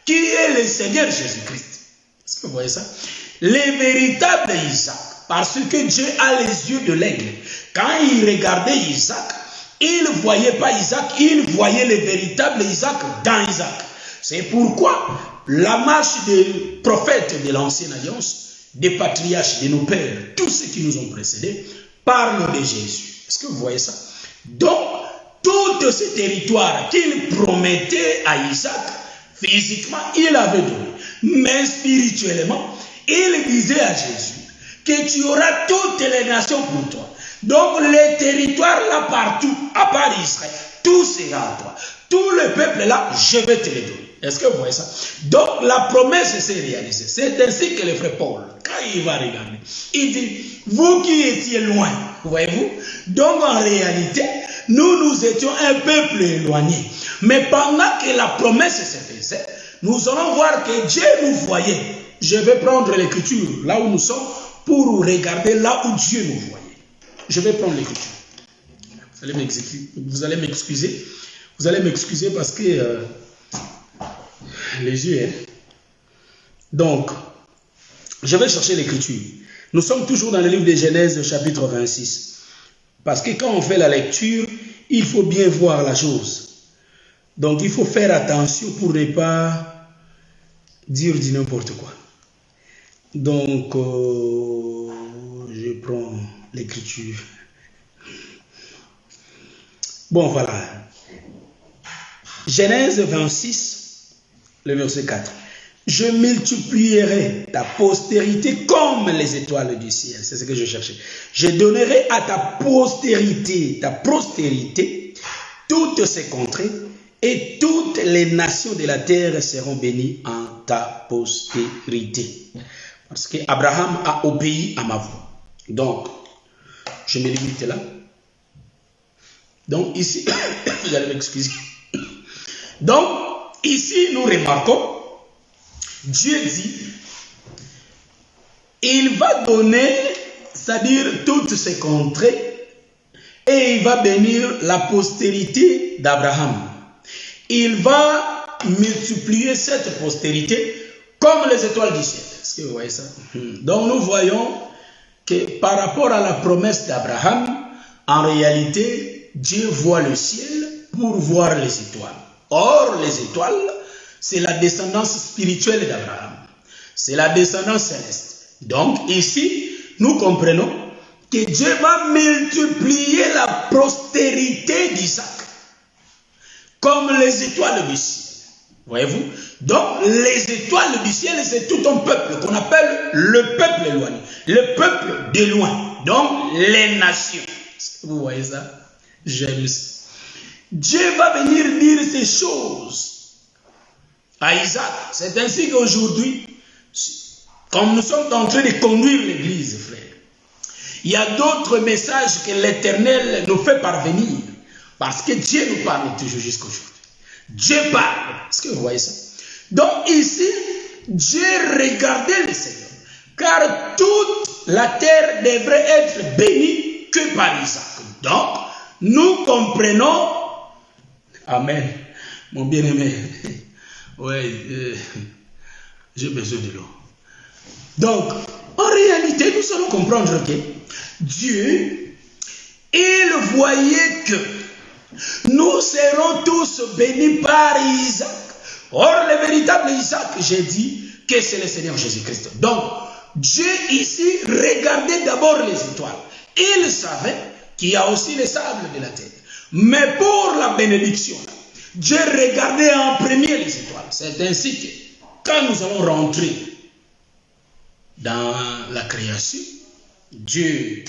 qui est le Seigneur Jésus-Christ. Est-ce que vous voyez ça? Le véritable Isaac, parce que Dieu a les yeux de l'aigle. Quand il regardait Isaac, il ne voyait pas Isaac, il voyait le véritable Isaac dans Isaac. C'est pourquoi la marche des prophètes de l'Ancienne Alliance, des patriarches, de nos pères, tous ceux qui nous ont précédés, parlent de Jésus. Est-ce que vous voyez ça? Donc, tous ces territoires qu'il promettait à Isaac Physiquement, il avait donné. Mais spirituellement, il disait à Jésus que tu auras toutes les nations pour toi. Donc les territoires là partout, à part Israël, tout sera à toi. Tout le peuple là, je vais te les donner. Est-ce que vous voyez ça? Donc la promesse s'est réalisée. C'est ainsi que le frère Paul, quand il va regarder, il dit, vous qui étiez loin, voyez-vous, donc en réalité, nous étions un peuple éloigné. Mais pendant que la promesse se faisait, nous allons voir que Dieu nous voyait. Je vais prendre l'écriture là où nous sommes pour regarder là où Dieu nous voyait. Je vais prendre l'écriture. Vous allez m'excuser. Vous allez m'excuser parce que les yeux. Hein? Donc, je vais chercher l'écriture. Nous sommes toujours dans le livre de Genèse, chapitre 26. Parce que quand on fait la lecture, il faut bien voir la chose. Donc, il faut faire attention pour ne pas dire du n'importe quoi. Donc, je prends l'écriture. Bon, voilà. Genèse 26, le verset 4. Je multiplierai ta postérité comme les étoiles du ciel. C'est ce que je cherchais. Je donnerai à ta postérité, toutes ces contrées, et toutes les nations de la terre seront bénies en ta postérité. Parce qu'Abraham a obéi à ma voix. Donc, je me limite là. Donc, ici, vous allez m'excuser. Donc, ici, nous remarquons, Dieu dit, il va donner, c'est-à-dire toutes ses contrées, et il va bénir la postérité d'Abraham. Il va multiplier cette postérité comme les étoiles du ciel. Est-ce que vous voyez ça? Donc, nous voyons que par rapport à la promesse d'Abraham, en réalité, Dieu voit le ciel pour voir les étoiles. Or, les étoiles, c'est la descendance spirituelle d'Abraham. C'est la descendance céleste. Donc, ici, nous comprenons que Dieu va multiplier la postérité d'Isaac comme les étoiles du ciel. Voyez-vous? Donc, les étoiles du ciel, c'est tout un peuple qu'on appelle le peuple éloigné. Le peuple de loin. Donc, les nations. Vous voyez ça? J'aime ça. Dieu va venir dire ces choses à Isaac. C'est ainsi qu'aujourd'hui, comme nous sommes en train de conduire l'église, frère, il y a d'autres messages que l'Éternel nous fait parvenir. Parce que Dieu nous parle toujours jusqu'à aujourd'hui. Dieu parle. Est-ce que vous voyez ça? Donc ici, Dieu regardait le Seigneur. Car toute la terre devrait être bénie que par Isaac. Donc, nous comprenons. Amen. Mon bien-aimé. Oui, j'ai besoin de l'eau. Donc, en réalité, nous allons comprendre que Dieu, il voyait que nous serons tous bénis par Isaac. Or, le véritable Isaac, j'ai dit que c'est le Seigneur Jésus-Christ. Donc, Dieu ici regardait d'abord les étoiles. Il savait qu'il y a aussi les sables de la terre. Mais pour la bénédiction, Dieu regardait en premier les étoiles. C'est ainsi que quand nous allons rentrer dans la création, Dieu,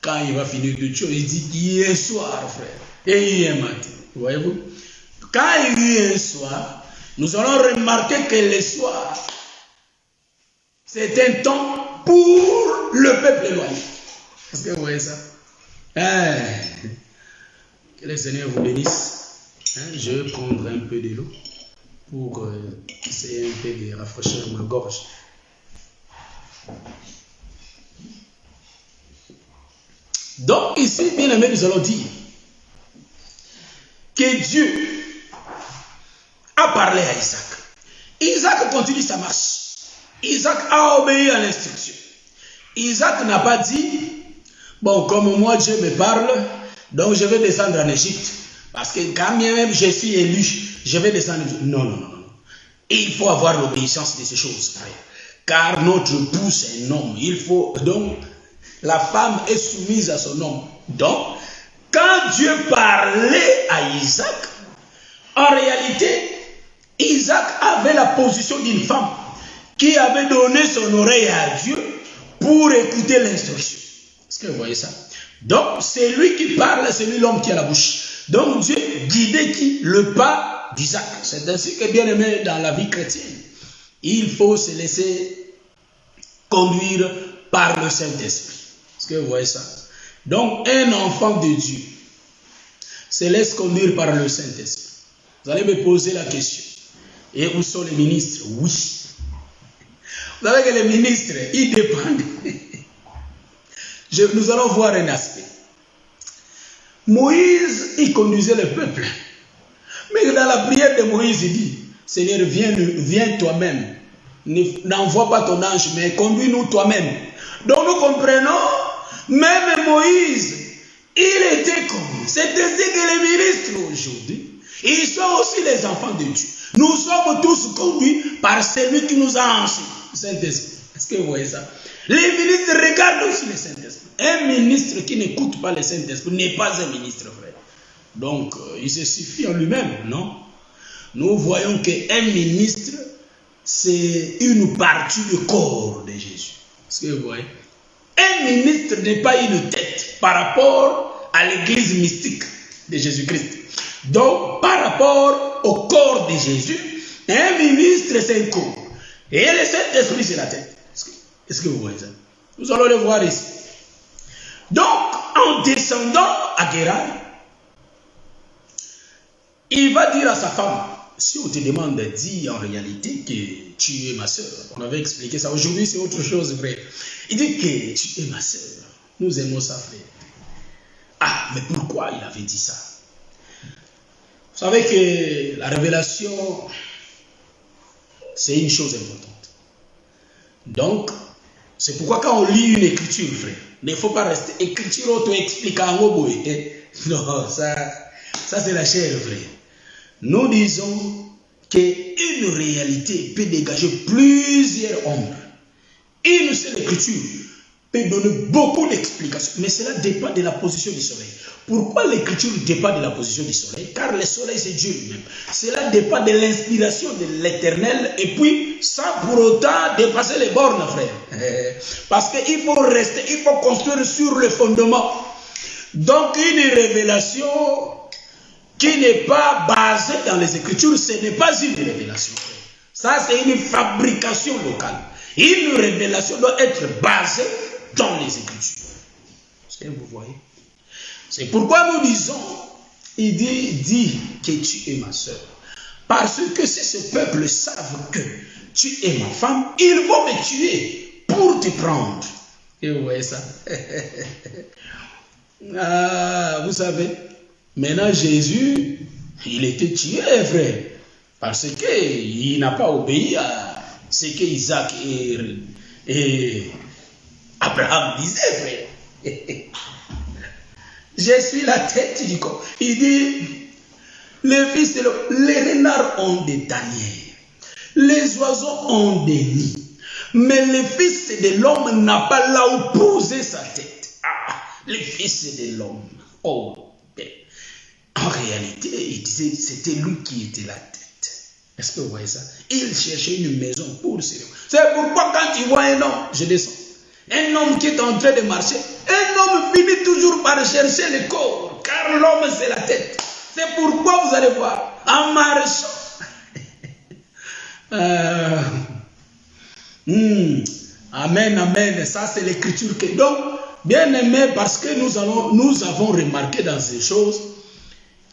quand il va finir toute chose, il dit hier soir, frère, et hier matin. Voyez-vous? Quand il y a un soir, nous allons remarquer que le soir, c'est un temps pour le peuple éloigné. Est-ce que vous voyez ça? Que le Seigneur vous bénisse. Je vais prendre un peu de l'eau pour essayer un peu de rafraîchir ma gorge. Donc ici, bien aimé, nous allons dire que Dieu a parlé à Isaac. Isaac continue sa marche. Isaac a obéi à l'instruction. Isaac n'a pas dit, bon, comme moi Dieu me parle, donc je vais descendre en Égypte. Parce que quand même je suis élu, je vais descendre. Non, non, non, non. Il faut avoir l'obéissance de ces choses, frère. Car notre époux, c'est un homme. Il faut, donc, la femme est soumise à son homme. Donc, quand Dieu parlait à Isaac, en réalité, Isaac avait la position d'une femme qui avait donné son oreille à Dieu pour écouter l'instruction. Est-ce que vous voyez ça? Donc, c'est lui qui parle, c'est lui l'homme qui a la bouche. Donc, Dieu guidait qui? Le pas d'Isaac. C'est ainsi que, bien aimé, dans la vie chrétienne, il faut se laisser conduire par le Saint-Esprit. Est-ce que vous voyez ça? Donc, un enfant de Dieu se laisse conduire par le Saint-Esprit. Vous allez me poser la question. Et où sont les ministres? Oui. Vous savez que les ministres, ils dépendent. Nous allons voir un aspect. Moïse, il conduisait le peuple. Mais dans la prière de Moïse, il dit, Seigneur, viens toi-même. N'envoie pas ton ange, mais conduis-nous toi-même. Donc nous comprenons, même Moïse, il était comme. C'est ainsi que les ministres aujourd'hui, ils sont aussi les enfants de Dieu. Nous sommes tous conduits par celui qui nous a enseigné, le Saint-Esprit. Est-ce que vous voyez ça? Les ministres regardent aussi le Saint-Esprit. Un ministre qui n'écoute pas le Saint-Esprit n'est pas un ministre, frère. Donc, il se suffit en lui-même, non? Nous voyons qu'un ministre, c'est une partie du corps de Jésus. Est-ce que vous voyez? Un ministre n'est pas une tête par rapport à l'église mystique de Jésus-Christ. Donc, par rapport au corps de Jésus, un ministre, c'est un corps. Et le Saint-Esprit, c'est la tête. Est-ce que vous voyez ça? Nous allons le voir ici. Donc, en descendant à Guérar, il va dire à sa femme, si on te demande, dis en réalité que tu es ma soeur. On avait expliqué ça. Aujourd'hui, c'est autre chose, vrai. Il dit que tu es ma soeur. Nous aimons ça, frère. Ah, mais pourquoi il avait dit ça? Vous savez que la révélation, c'est une chose importante. Donc, c'est pourquoi quand on lit une écriture, frère, il ne faut pas rester écriture auto-expliquant. Non, ça c'est la chair, frère. Nous disons qu'une réalité peut dégager plusieurs ombres. Une seule écriture peut donner beaucoup d'explications, mais cela dépend de la position du soleil. Pourquoi l'écriture dépend de la position du soleil? Car le soleil, c'est Dieu lui-même. Cela dépend de l'inspiration de l'Éternel et puis sans pour autant dépasser les bornes, frère. Parce qu'il faut rester, il faut construire sur le fondement. Donc une révélation qui n'est pas basée dans les Écritures, ce n'est pas une révélation. Ça, c'est une fabrication locale. Une révélation doit être basée dans les Écritures. Est-ce que vous voyez? C'est pourquoi nous disons, il dit, dis que tu es ma soeur. Parce que si ce peuple savent que tu es ma femme, ils vont me tuer pour te prendre. Et vous voyez ça? Ah, vous savez, maintenant Jésus, il était tué, frère. Parce qu'il n'a pas obéi à ce que Isaac et Abraham disaient, frère. Je suis la tête du corps. Il dit, les fils de l'homme, les renards ont des tanières, les oiseaux ont des nids, mais le fils de l'homme n'a pas là où poser sa tête. Ah, le fils de l'homme. Oh, en réalité, il disait, c'était lui qui était la tête. Est-ce que vous voyez ça? Il cherchait une maison pour ses hommes. C'est pourquoi quand il voit un homme, je descends. Un homme qui est en train de marcher, un homme finit toujours par chercher le corps, car l'homme c'est la tête. C'est pourquoi vous allez voir, en marchant. Amen, amen. Ça c'est l'écriture. Donc, bien aimé, parce que nous avons remarqué dans ces choses,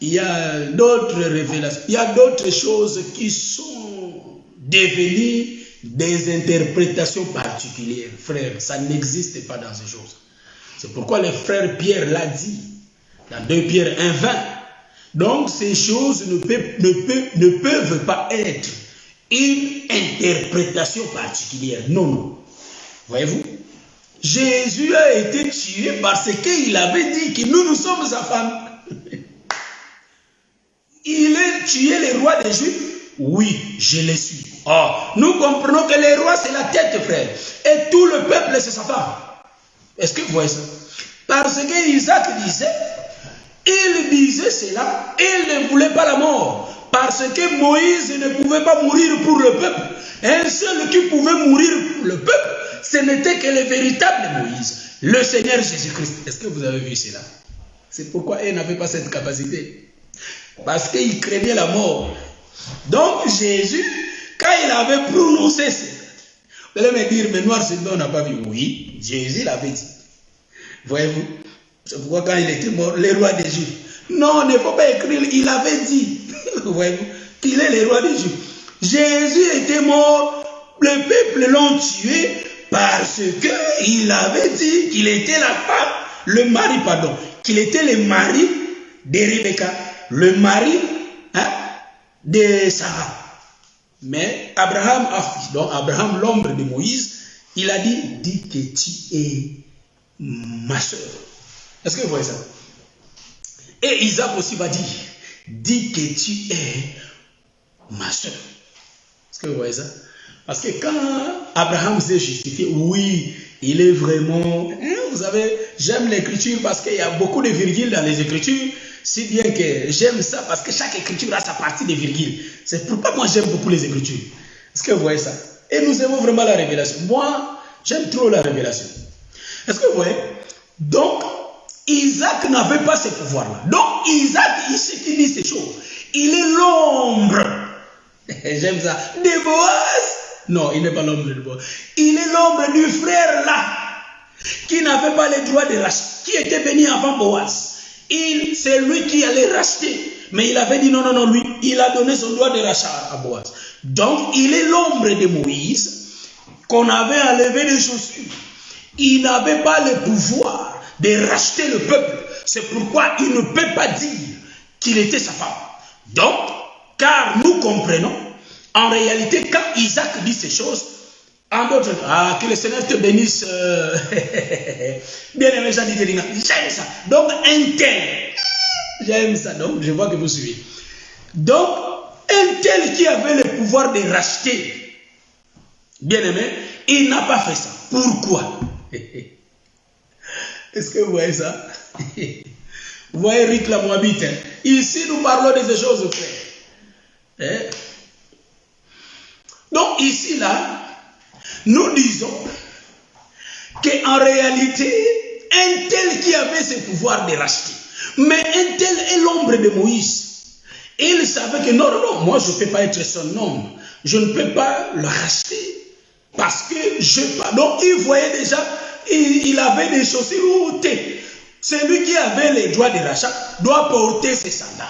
il y a d'autres révélations, il y a d'autres choses qui sont devenues des interprétations particulières. Frère, ça n'existe pas dans ces choses. C'est pourquoi le frère Pierre l'a dit dans 2 Pierre 1,20. Donc ces choses ne peuvent pas être une interprétation particulière. Non, non. Voyez-vous? Jésus a été tué parce qu'il avait dit que nous sommes sa femme. Il a tué les rois des Juifs. Oui, je le suis. Oh, nous comprenons que les rois c'est la tête, frère. Et tout le peuple c'est sa femme. Est-ce que vous voyez ça? Parce que Isaac disait, il disait cela, il ne voulait pas la mort. Parce que Moïse ne pouvait pas mourir pour le peuple. Un seul qui pouvait mourir pour le peuple, ce n'était que le véritable Moïse, le Seigneur Jésus-Christ. Est-ce que vous avez vu cela? C'est pourquoi il n'avait pas cette capacité. Parce qu'il craignait la mort. Donc Jésus, quand il avait prononcé ça, vous allez me dire, mais Noir Sylvain, on n'a pas vu. Oui, Jésus l'avait dit. Voyez-vous? C'est pourquoi quand il était mort, le roi des Juifs. Non, il ne faut pas écrire, il avait dit. Voyez-vous? Qu'il est le roi des Juifs. Jésus était mort, le peuple l'ont tué parce qu'il avait dit qu'il était la femme, le mari, pardon, qu'il était le mari de Rebecca, le mari de Sarah. Mais Abraham a fui. Donc Abraham, l'ombre de Moïse, il a dit, dis que tu es ma soeur. Est-ce que vous voyez ça? Et Isaac aussi va dire, dis que tu es ma soeur. Est-ce que vous voyez ça? Parce que quand Abraham s'est justifié, oui, il est vraiment... vous savez, j'aime l'écriture parce qu'il y a beaucoup de virgules dans les écritures, si bien que j'aime ça parce que chaque écriture a sa partie de virgules. C'est pourquoi moi j'aime beaucoup les écritures. Est-ce que vous voyez ça? Et nous aimons vraiment la révélation. Moi, j'aime trop la révélation. Est-ce que vous voyez? Donc, Isaac n'avait pas ce pouvoir-là. Donc, Isaac, ici qui dit ces choses, il est l'ombre. J'aime ça. De Boaz. Non, il n'est pas l'ombre de Boaz. Il est l'ombre du frère là, qui n'avait pas le droit de racheter, qui était béni avant Boaz. C'est lui qui allait racheter. Mais il avait dit non, non, non, lui, il a donné son droit de rachat à Boaz. Donc, il est l'ombre de Moïse qu'on avait enlevé des chaussures. Il n'avait pas le pouvoir de racheter le peuple. C'est pourquoi il ne peut pas dire qu'il était sa femme. Donc, car nous comprenons, en réalité, quand Isaac dit ces choses, en d'autres, que le Seigneur te bénisse, bien aimé Jean Ditelina, j'aime ça. Donc, un tel, j'aime ça, donc je vois que vous suivez. Donc, un tel qui avait le pouvoir de racheter, bien aimé, il n'a pas fait ça. Pourquoi? Est-ce que vous voyez ça? Vous voyez Rick la Moabite, hein? Ici, nous parlons de ces choses, frère. Hein? Donc, ici, là, nous disons qu'en réalité, un tel qui avait ce pouvoir de racheter, mais un tel est l'ombre de Moïse. Il savait que non, non, non, moi je ne peux pas être son homme. Je ne peux pas le racheter. Parce que je ne peux pas. Donc, il voyait déjà, il avait des chaussures ôtées. Celui qui avait les droits de rachat doit porter ses sandales.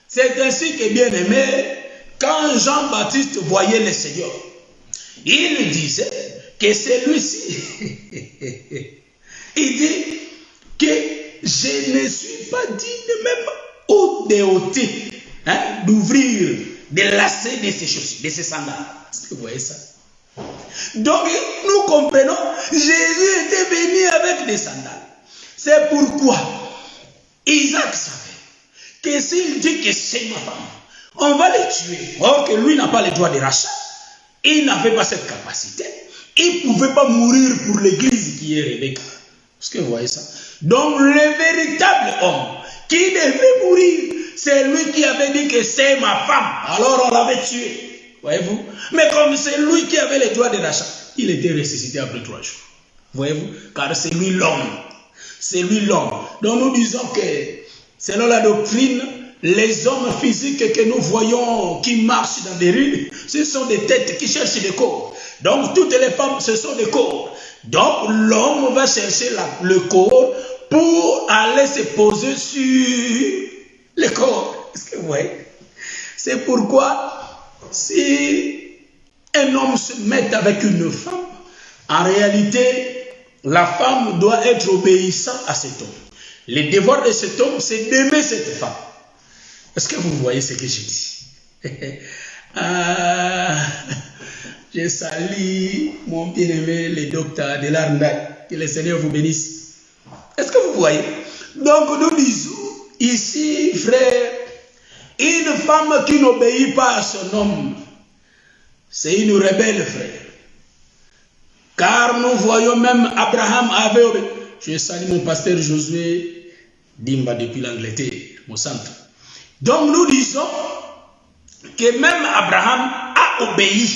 C'est ainsi que, bien aimé, quand Jean-Baptiste voyait le Seigneur, il disait que celui-ci, il dit que je ne suis pas digne même de ôter, d'ouvrir, de lasser de ses chaussures, de ses sandales. Est-ce que vous voyez ça? Donc, nous comprenons, Jésus était venu avec des sandales. C'est pourquoi Isaac savait que s'il dit que c'est ma femme, on va le tuer. Or que lui n'a pas le droit de rachat. Il n'avait pas cette capacité. Il ne pouvait pas mourir pour l'église qui est Rebecca. Est-ce que vous voyez ça? Donc le véritable homme qui devait mourir, c'est lui qui avait dit que c'est ma femme. Alors on l'avait tué. Voyez-vous? Mais comme c'est lui qui avait le droit de rachat, il était ressuscité après 3 jours. Voyez-vous? Car c'est lui l'homme. C'est lui l'homme. Donc nous disons que selon la doctrine, les hommes physiques que nous voyons qui marchent dans les rues, ce sont des têtes qui cherchent des corps. Donc toutes les femmes, ce sont des corps. Donc l'homme va chercher le corps pour aller se poser sur le corps. Est-ce que vous voyez? C'est pourquoi si un homme se met avec une femme, en réalité, la femme doit être obéissante à cet homme. Le devoir de cet homme, c'est d'aimer cette femme. Est-ce que vous voyez ce que je dis? Je salue mon bien-aimé, le docteur de l'Arnaï. Que le Seigneur vous bénisse. Est-ce que vous voyez? Donc nous disons ici, frère, une femme qui n'obéit pas à son homme, c'est une rebelle, frère. Car nous voyons même Abraham avait obéi. Je salue mon pasteur Josué Dimba depuis l'Angleterre, mon centre. Donc nous disons que même Abraham a obéi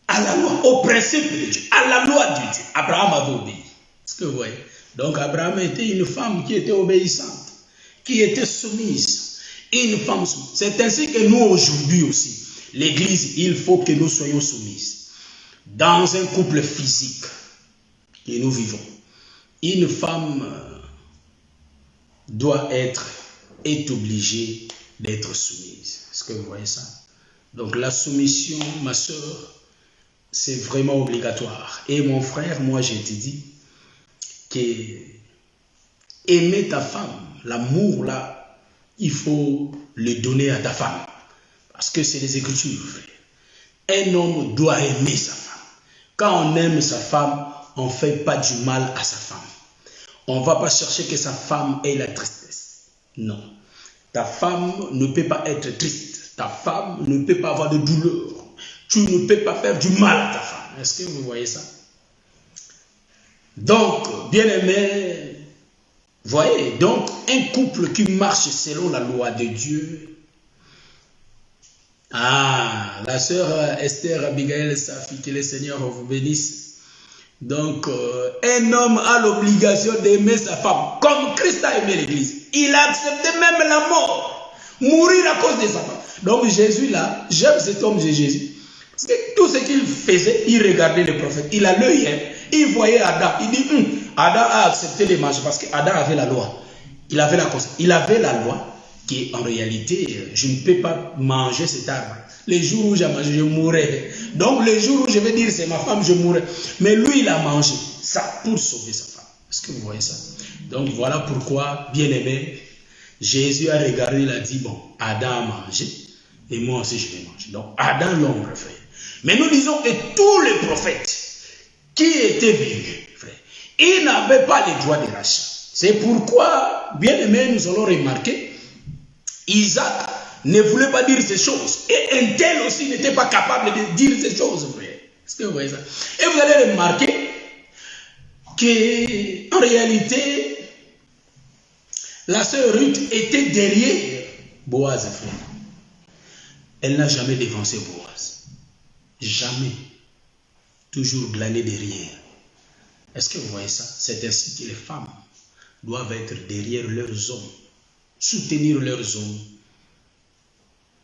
à la loi, au principe de Dieu, à la loi de Dieu. Abraham avait obéi. Est-ce que vous voyez? Donc Abraham était une femme qui était obéissante, qui était soumise. Une femme soumise. C'est ainsi que nous aujourd'hui aussi, l'Église, il faut que nous soyons soumises. Dans un couple physique que nous vivons, une femme est obligée d'être soumise. Est-ce que vous voyez ça? Donc la soumission, ma soeur, c'est vraiment obligatoire. Et mon frère, moi je te dis que aimer ta femme, l'amour là, il faut le donner à ta femme. Parce que c'est les Écritures, frère. Un homme doit aimer sa femme. Quand on aime sa femme, on ne fait pas du mal à sa femme. On ne va pas chercher que sa femme ait la tristesse. Non. Ta femme ne peut pas être triste. Ta femme ne peut pas avoir de douleur. Tu ne peux pas faire du mal à ta femme. Est-ce que vous voyez ça? Donc, bien-aimé, voyez, donc un couple qui marche selon la loi de Dieu. Ah, la sœur Esther Abigail Safi, que le Seigneur vous bénisse. Donc, un homme a l'obligation d'aimer sa femme, comme Christ a aimé l'Église. Il a accepté même la mort, mourir à cause de sa femme. Donc Jésus là, j'aime cet homme de Jésus. Parce que tout ce qu'il faisait, il regardait les prophètes. Il a l'œil, hein. Il voyait Adam. Il dit, Adam a accepté les manger parce qu'Adam avait la loi. Il avait la conscience. Il avait la loi qui, en réalité, je ne peux pas manger cet arbre. Les jours où j'ai mangé, je mourrais. Donc, les jours où je vais dire c'est ma femme, je mourrais. Mais lui, il a mangé ça pour sauver sa femme. Est-ce que vous voyez ça? Donc, voilà pourquoi, bien aimé, Jésus a regardé, il a dit, bon, Adam a mangé, et moi aussi je vais manger. Donc, Adam, l'homme, frère. Mais nous disons que tous les prophètes qui étaient venus, frère, ils n'avaient pas les droits de rachat. C'est pourquoi, bien aimé, nous allons remarquer, Isaac ne voulait pas dire ces choses. Et un tel aussi n'était pas capable de dire ces choses, frère. Est-ce que vous voyez ça? Et vous allez remarquer qu'en réalité, la sœur Ruth était derrière Boaz, frère. Elle n'a jamais dévancé Boaz. Jamais. Toujours glané derrière. Est-ce que vous voyez ça? C'est ainsi que les femmes doivent être derrière leurs hommes, soutenir leurs hommes,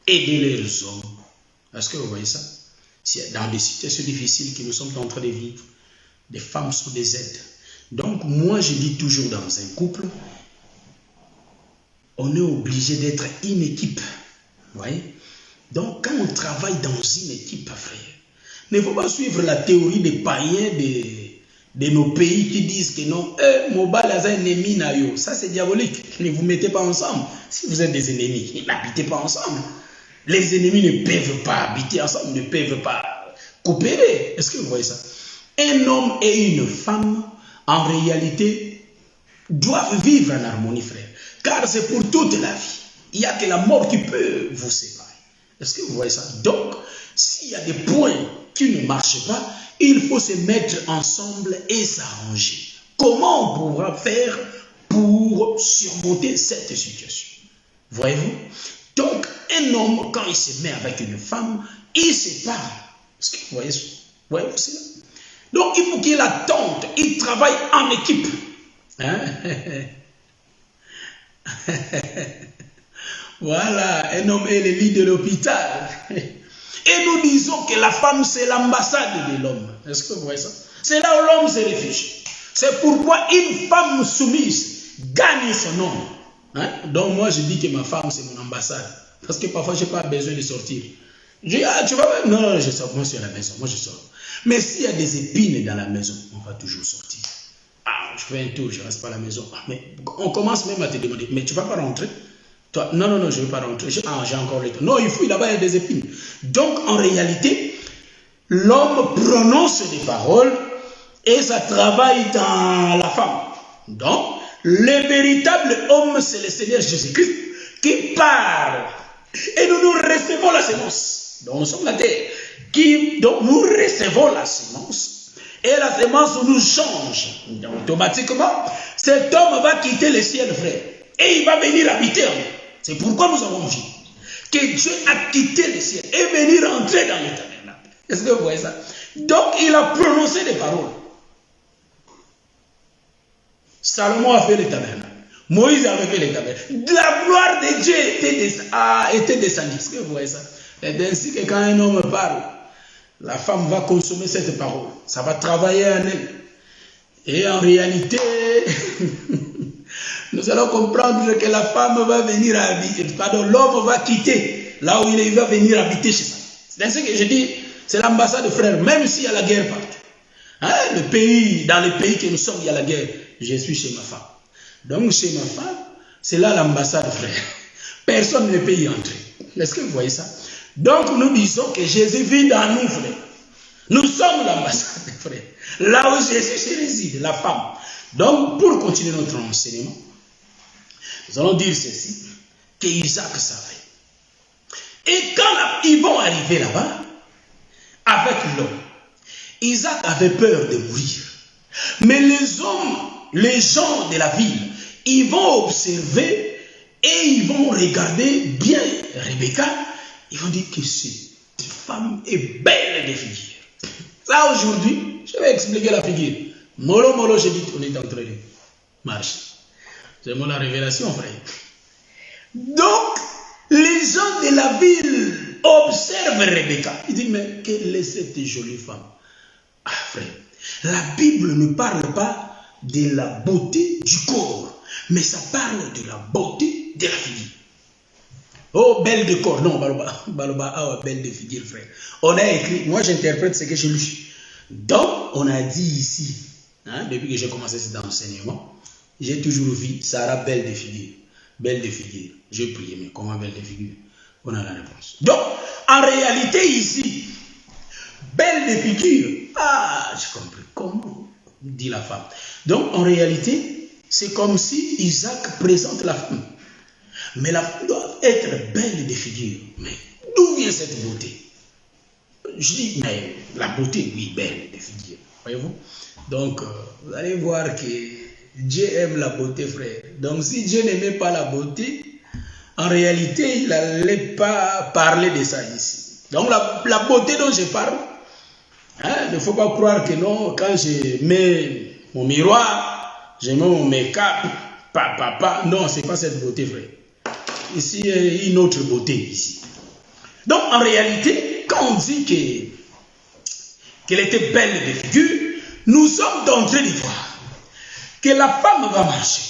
aider leurs hommes. Est-ce que vous voyez ça? Dans des situations difficiles que nous sommes en train de vivre, les femmes sont des aides. Donc moi je dis toujours dans un couple, on est obligé d'être une équipe. Vous voyez? Donc quand on travaille dans une équipe, frère, il ne faut pas suivre la théorie des païens de nos pays qui disent que non, Mobile a un ennemi, ça c'est diabolique. Ne vous mettez pas ensemble. Si vous êtes des ennemis, n'habitez pas ensemble. Les ennemis ne peuvent pas habiter ensemble, ne peuvent pas coopérer. Est-ce que vous voyez ça? Un homme et une femme, en réalité, doivent vivre en harmonie, frère. Car c'est pour toute la vie. Il n'y a que la mort qui peut vous séparer. Est-ce que vous voyez ça? Donc, s'il y a des points qui ne marchent pas, il faut se mettre ensemble et s'arranger. Comment on pourra faire pour surmonter cette situation? Voyez-vous? Donc, un homme, quand il se met avec une femme, il se parle. Est-ce que vous voyez cela? Donc, il faut qu'il attende. Il travaille en équipe. Hein? Voilà, un homme est le lit de l'hôpital. Et nous disons que la femme, c'est l'ambassade de l'homme. Est-ce que vous voyez ça? C'est là où l'homme se réfugie. C'est pourquoi une femme soumise gagne son homme. Hein? Donc moi, je dis que ma femme, c'est mon ambassade. Parce que parfois, je n'ai pas besoin de sortir. Je dis, tu vas voir? Non, je sors. Moi, je suis à la maison. Moi, je sors. Mais s'il y a des épines dans la maison, on va toujours sortir. Ah, je fais un tour, je ne reste pas à la maison. Ah, mais on commence même à te demander, mais tu ne vas pas rentrer? Toi, non, je ne veux pas rentrer. J'ai encore le temps. Non, il faut, là-bas, il y a des épines. Donc, en réalité, l'homme prononce des paroles et ça travaille dans la femme. Donc, le véritable homme, c'est le Seigneur Jésus-Christ qui parle. Et nous recevons la semence. Donc, nous sommes la terre. Donc, nous recevons la semence. Et la semence nous change. Donc, automatiquement, cet homme va quitter le ciel, frère. Et il va venir habiter en nous. C'est pourquoi nous avons vu que Dieu a quitté le ciel et venu rentrer dans le tabernacle. Est-ce que vous voyez ça? Donc il a prononcé des paroles. Salomon a fait le tabernacle. Moïse avait fait le tabernacle. La gloire de Dieu était descendue. Est-ce que vous voyez ça? C'est ainsi que quand un homme parle, la femme va consommer cette parole. Ça va travailler en elle. Et en réalité, nous allons comprendre que la femme va venir habiter. Pardon, l'homme va quitter là où il va venir habiter chez ça. C'est ainsi que je dis, c'est l'ambassade, frère, même s'il y a la guerre partout. Hein, dans le pays que nous sommes, il y a la guerre. Je suis chez ma femme. Donc chez ma femme, c'est là l'ambassade, frère. Personne ne peut y entrer. Est-ce que vous voyez ça? Donc nous disons que Jésus vit dans nous, frère. Nous sommes l'ambassade, frère. Là où Jésus réside, la femme. Donc pour continuer notre enseignement, nous allons dire ceci, que Isaac savait. Et quand ils vont arriver là-bas, avec l'homme, Isaac avait peur de mourir. Mais les hommes, les gens de la ville, ils vont observer et ils vont regarder bien Rebecca. Ils vont dire que cette femme est belle de figure. Ça aujourd'hui, je vais expliquer la figure. Molo, molo, j'ai dit, on est en train de marcher. C'est mon révélation, frère. Donc, les gens de la ville observent Rebecca. Ils disent, mais quelle est cette jolie femme? Ah, frère, la Bible ne parle pas de la beauté du corps, mais ça parle de la beauté de la figure. Oh, belle de corps. Non, belle de figure, frère. On a écrit, moi j'interprète ce que j'ai lu. Donc, on a dit ici, hein, depuis que j'ai commencé cet enseignement, j'ai toujours vu Sarah belle de figure. Belle de figure. J'ai prié, mais comment belle de figure? On a la réponse. Donc, en réalité ici, belle de figure. Ah, j'ai compris. Comment? Dit la femme. Donc, en réalité, c'est comme si Isaac présente la femme. Mais la femme doit être belle de figure. Mais d'où vient cette beauté? Je dis, mais la beauté, oui, belle de figure. Voyez-vous? Donc, vous allez voir que Dieu aime la beauté, frère. Donc, si Dieu n'aimait pas la beauté, en réalité, il n'allait pas parler de ça ici. Donc, la beauté dont je parle, hein, il ne faut pas croire que non, quand je mets mon miroir, je mets mon make-up, non, ce n'est pas cette beauté, frère. Ici, il y a une autre beauté, ici. Donc, en réalité, quand on dit qu'elle était belle de figure, nous sommes en train de voir que la femme va marcher.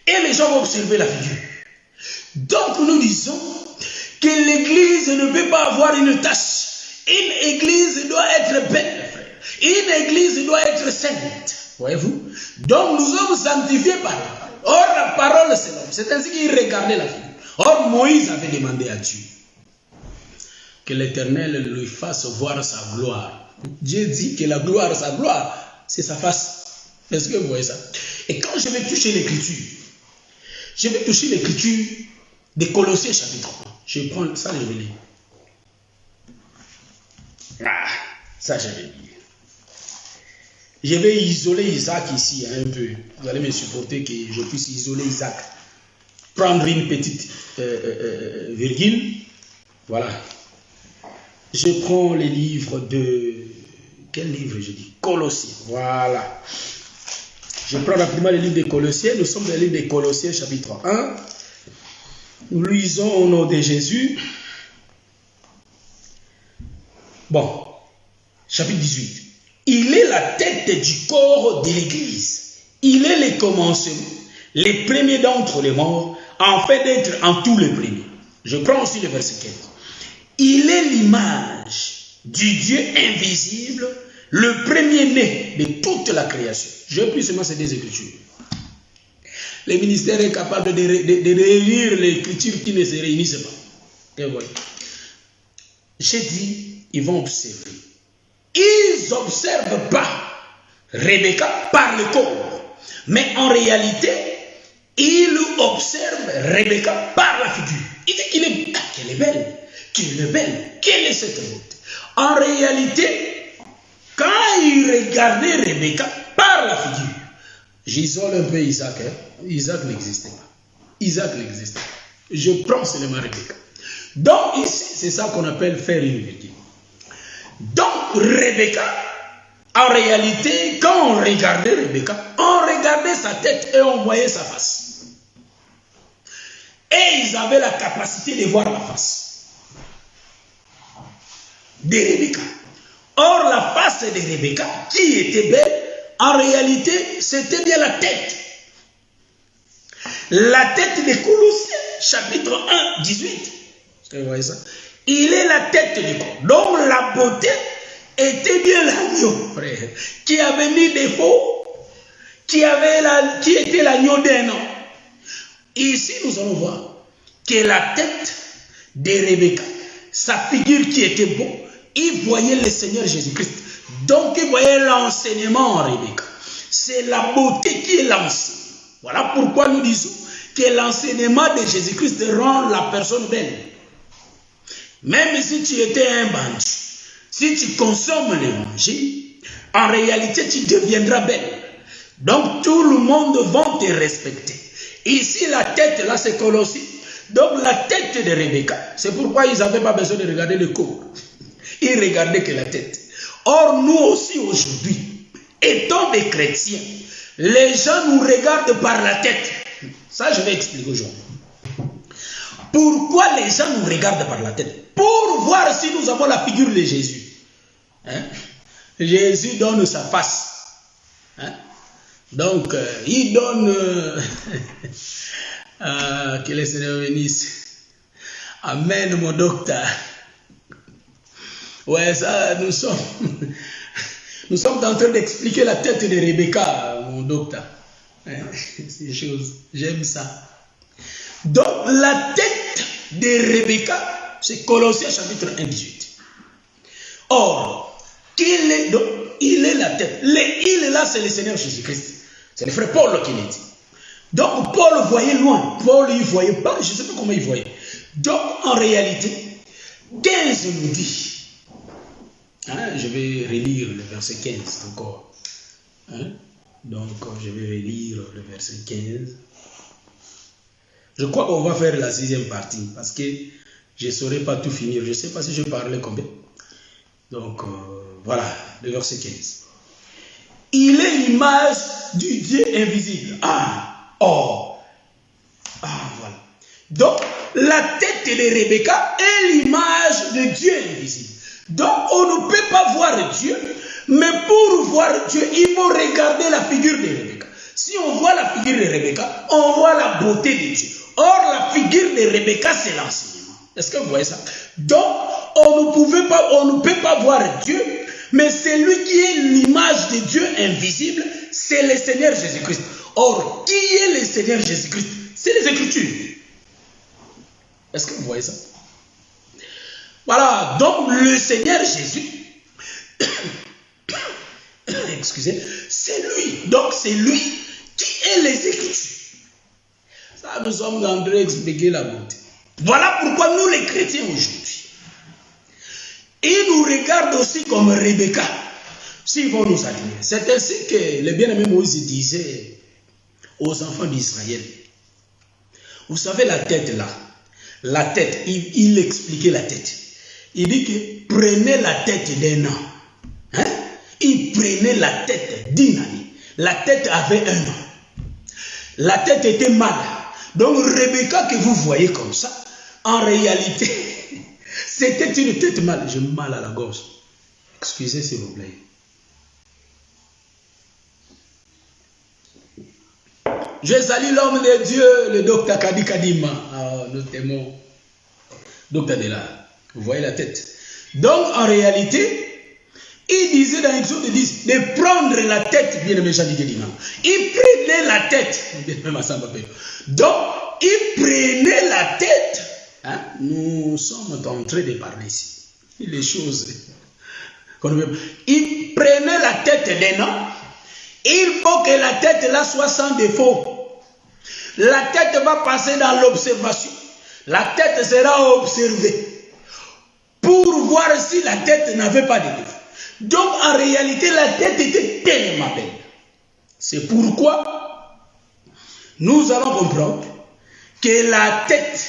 Et les gens vont observer la figure. Donc, nous disons que l'église ne peut pas avoir une tache. Une église doit être belle, frère. Une église doit être sainte. Voyez-vous? Donc, nous sommes sanctifiés par la parole. Or, la parole, c'est l'homme. C'est ainsi qu'il regardait la figure. Or, Moïse avait demandé à Dieu que l'Éternel lui fasse voir sa gloire. Dieu dit que la gloire, sa gloire, c'est sa face. Est-ce que vous voyez ça? Et quand je vais toucher l'écriture, je vais toucher l'écriture de Colossiens chapitre 1. Je prends ça, je vais lire. Ah, ça, je vais lire. Je vais isoler Isaac ici un peu. Vous allez me supporter que je puisse isoler Isaac. Prendre une petite virgule. Voilà. Je prends les livres de... Quel livre je dis? Colossiens. Voilà. Je prends rapidement les livres de Colossiens. Nous sommes dans le livre de Colossiens chapitre 1. Nous lisons au nom de Jésus. Bon. Chapitre 18. Il est la tête du corps de l'Église. Il est le commencement, les premiers d'entre les morts, afin d'être en tous les premiers. Je prends aussi le verset 15. Il est l'image du Dieu invisible, le premier-né de toute la création. Je prie seulement ces deux écritures. Le ministère est capable de réunir les écritures qui ne se réunissent pas. Et voilà. J'ai dit, ils vont observer. Ils n'observent pas Rebecca par le corps. Mais en réalité, ils observent Rebecca par la figure. Il dit qu'elle est belle. Qu'elle est belle. Quelle est cette beauté? En réalité, quand il regardait Rebecca par la figure, j'isole un peu Isaac. Isaac n'existait pas. Isaac n'existait pas. Je prends seulement Rebecca. Donc ici, c'est ça qu'on appelle faire une virgule. Donc Rebecca, en réalité, quand on regardait Rebecca, on regardait sa tête et on voyait sa face. Et ils avaient la capacité de voir la face de Rebecca. Or, la face de Rebecca, qui était belle, en réalité, c'était bien la tête. La tête de Colossiens, chapitre 1, 18. Vous voyez ça? Il est la tête du corps. Donc, la beauté était bien l'agneau, frère, qui avait mis des faux, qui était l'agneau d'un an. Ici, nous allons voir que la tête de Rebecca, sa figure qui était beau, il voyait le Seigneur Jésus-Christ. Donc, il voyait l'enseignement en Rebecca. C'est la beauté qui est lancée. Voilà pourquoi nous disons que l'enseignement de Jésus-Christ rend la personne belle. Même si tu étais un bandit, si tu consommes l'évangile, en réalité, tu deviendras belle. Donc, tout le monde va te respecter. Ici, la tête, là, c'est Colossiens. Donc, la tête de Rebecca, c'est pourquoi ils n'avaient pas besoin de regarder le corps. Ils regardaient que la tête. Or, nous aussi, aujourd'hui, étant des chrétiens, les gens nous regardent par la tête. Ça, je vais expliquer aujourd'hui. Pourquoi les gens nous regardent par la tête? Pour voir si nous avons la figure de Jésus. Hein? Jésus donne sa face. Hein? Donc, il donne... que le Seigneur bénisse. Amen, mon docteur. Ouais, ça, nous sommes en train d'expliquer la tête de Rebecca, mon docteur. Hein? Ces choses, j'aime ça. Donc, la tête de Rebecca, c'est Colossiens chapitre 1, 18. Or, il est la tête. Il là, c'est le Seigneur Jésus-Christ. C'est le frère Paul qui l'a dit. Donc, Paul voyait loin. Paul, il ne voyait pas. Je ne sais pas comment il voyait. Donc, en réalité, 15 nous dit. Hein, je vais relire le verset 15 encore. Hein? Donc, je vais relire le verset 15. Je crois qu'on va faire la 6e partie parce que je ne saurais pas tout finir. Je ne sais pas si je parlais combien. Donc, voilà, le verset 15. Il est l'image du Dieu invisible. Voilà. Donc, la tête de Rebecca est l'image de Dieu invisible. Donc, on ne peut pas voir Dieu, mais pour voir Dieu, il faut regarder la figure de Rebecca. Si on voit la figure de Rebecca, on voit la beauté de Dieu. Or, la figure de Rebecca, c'est l'enseignement. Est-ce que vous voyez ça? Donc, on ne peut pas voir Dieu, mais celui qui est l'image de Dieu invisible, c'est le Seigneur Jésus-Christ. Or, qui est le Seigneur Jésus-Christ? C'est les Écritures. Est-ce que vous voyez ça? Voilà, donc le Seigneur Jésus, excusez, c'est lui. Donc c'est lui qui est les Écritures. Ça, nous sommes en train d'expliquer la beauté. Voilà pourquoi nous les chrétiens aujourd'hui, ils nous regardent aussi comme Rebecca, s'ils vont nous admirer. C'est ainsi que le bien-aimé Moïse disait aux enfants d'Israël, vous savez la tête là, la tête, il expliquait la tête. Il dit que prenez la tête d'un an. Hein? Il prenait la tête d'une année. La tête avait un an. La tête était mal. Donc Rebecca que vous voyez comme ça, en réalité, c'était une tête mal. J'ai mal à la gorge. Excusez s'il vous plaît. Je salue l'homme de Dieu, le docteur Kadi Kadima. Nous t'aimons. Docteur Dela. Vous voyez la tête. Donc, en réalité, il disait dans Exode 10 de prendre la tête, bien aimé Jean-Didier Dinan. Il prenait la tête. Donc, il prenait la tête. Hein? Nous sommes en train de parler ici. Les choses. Il prenait la tête d'un homme. Il faut que la tête là soit sans défaut. La tête va passer dans l'observation. La tête sera observée. Pour voir si la tête n'avait pas de défaut. Donc en réalité, la tête était tellement belle. C'est pourquoi nous allons comprendre que la tête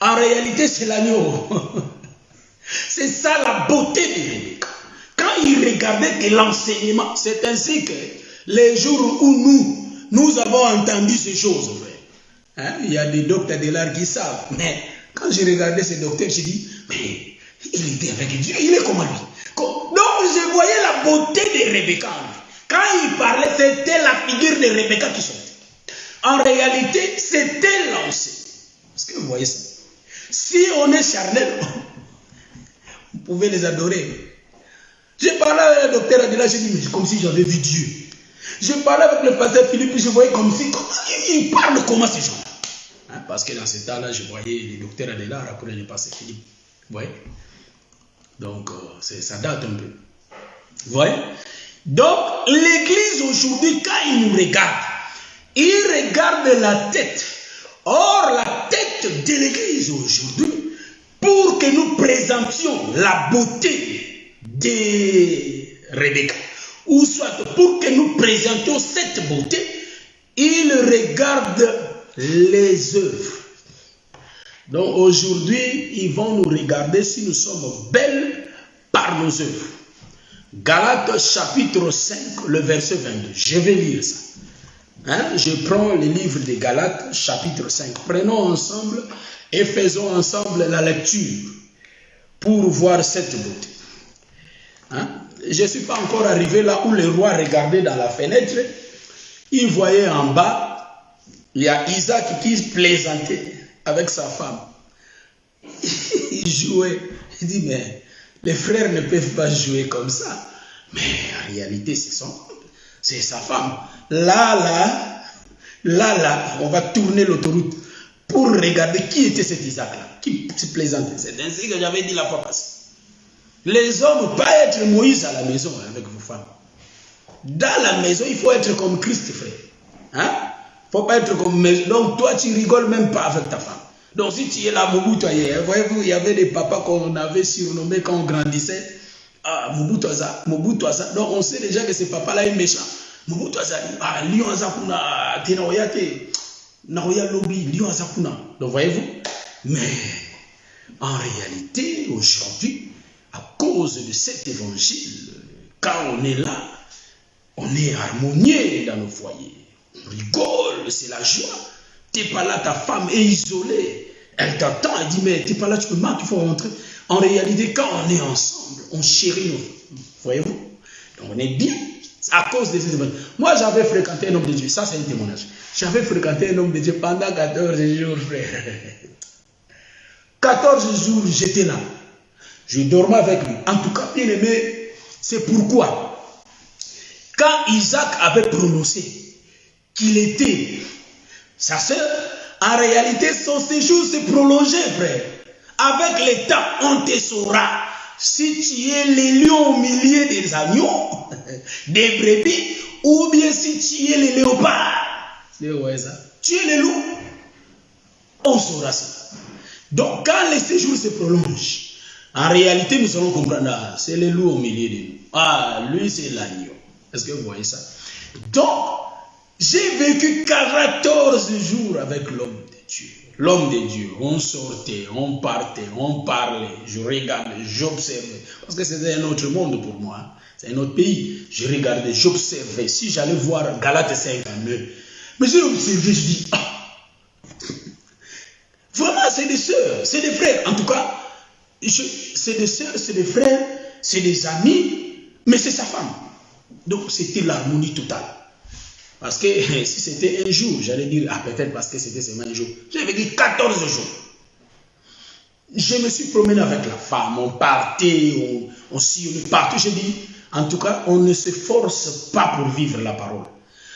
En réalité, c'est l'agneau. C'est ça la beauté de Rebecca. Quand il regardait que l'enseignement, c'est ainsi que les jours où nous avons entendu ces choses, frère. Hein? Il y a des docteurs de l'art qui savent. Mais quand j'ai regardé ces docteurs, j'ai dit, mais il était avec Dieu, il est comme lui. Donc je voyais la beauté de Rebecca. Quand il parlait, c'était la figure de Rebecca qui sortait. En réalité, c'était l'enseignement. Est-ce que vous voyez ça? Si on est charnel, vous pouvez les adorer. J'ai parlé avec le docteur Adela, j'ai dit, mais comme si j'avais vu Dieu. Je parlais avec le pasteur Philippe, je voyais comme si, il parle comment ces gens-là. Hein, parce que dans ce temps-là, je voyais le docteur Adela, après le pasteur Philippe. Vous voyez? Donc, ça date un peu. Vous voyez? Donc, l'église aujourd'hui, quand il nous regarde, il regarde la tête. Or, la tête de l'église aujourd'hui, pour que nous présentions la beauté de Rebecca, ou soit pour que nous présentions cette beauté, il regarde les œuvres. Donc aujourd'hui, ils vont nous regarder si nous sommes belles par nos œuvres. Galates chapitre 5, le verset 22. Je vais lire ça. Hein? Je prends le livre de Galates chapitre 5. Prenons ensemble et faisons ensemble la lecture pour voir cette beauté. Hein? Je ne suis pas encore arrivé là où le roi regardait dans la fenêtre. Il voyait en bas, il y a Isaac qui plaisantait avec sa femme. Il jouait. Il dit, mais les frères ne peuvent pas jouer comme ça. Mais en réalité, c'est sa femme. Là, on va tourner l'autoroute pour regarder qui était cet Isaac-là, qui se plaisantait. C'est ainsi que j'avais dit la fois passée. Les hommes, pas être Moïse à la maison avec vos femmes. Dans la maison, il faut être comme Christ, frère. Hein? Il ne faut pas être comme... Donc toi, tu rigoles même pas avec ta femme. Donc si tu es là, Mobutu, voyez-vous, il y avait des papas qu'on avait surnommés quand on grandissait. Ah, Mobutu Aza. Donc on sait déjà que ce papa-là est méchant. Mobutu Aza, ah, Lion Azakuna, Tenaoyate, Naoya Lobi, Lion Azakuna. Donc voyez-vous. Mais en réalité, aujourd'hui, à cause de cet évangile, quand on est là, on est harmonieux dans nos foyers. On rigole, c'est la joie. Tu n'es pas là, ta femme est isolée. Elle t'attend, elle dit, mais tu n'es pas là, tu peux marquer, il faut rentrer. En réalité, quand on est ensemble, on chérit nos... Voyez-vous? Donc on est bien. À cause de ces événements. Moi, j'avais fréquenté un homme de Dieu. Ça, c'est un témoignage. J'avais fréquenté un homme de Dieu pendant 14 jours, frère. 14 jours, j'étais là. Je dormais avec lui. En tout cas, bien aimé, c'est pourquoi, quand Isaac avait prononcé qu'il était sa sœur, en réalité, son séjour s'est prolongé, frère. Avec le temps, on te saura si tu es le lion au milieu des agneaux, des brebis, ou bien si tu es le léopard. Tu es le loup. On saura ça. Donc, quand le séjour se prolonge, en réalité, nous allons comprendre, ah, c'est le loup au milieu de nous. Ah, lui, c'est l'agneau. Est-ce que vous voyez ça? Donc, j'ai vécu 14 jours avec l'homme de Dieu. L'homme de Dieu, on sortait, on partait, on parlait, je regardais, j'observais. Parce que c'était un autre monde pour moi. Hein. C'est un autre pays. Je regardais, j'observais. Si j'allais voir Galates 59, mais j'ai observé, je dis, ah, vraiment, c'est des sœurs, c'est des frères. En tout cas, c'est des sœurs, c'est des frères, c'est des amis, mais c'est sa femme. Donc, c'était l'harmonie totale. Parce que si c'était un jour, j'allais dire, ah peut-être parce que c'était seulement un jour. J'avais dit 14 jours. Je me suis promené avec la femme, on partait, on sillonnait partout. J'ai dit, en tout cas, on ne se force pas pour vivre la parole.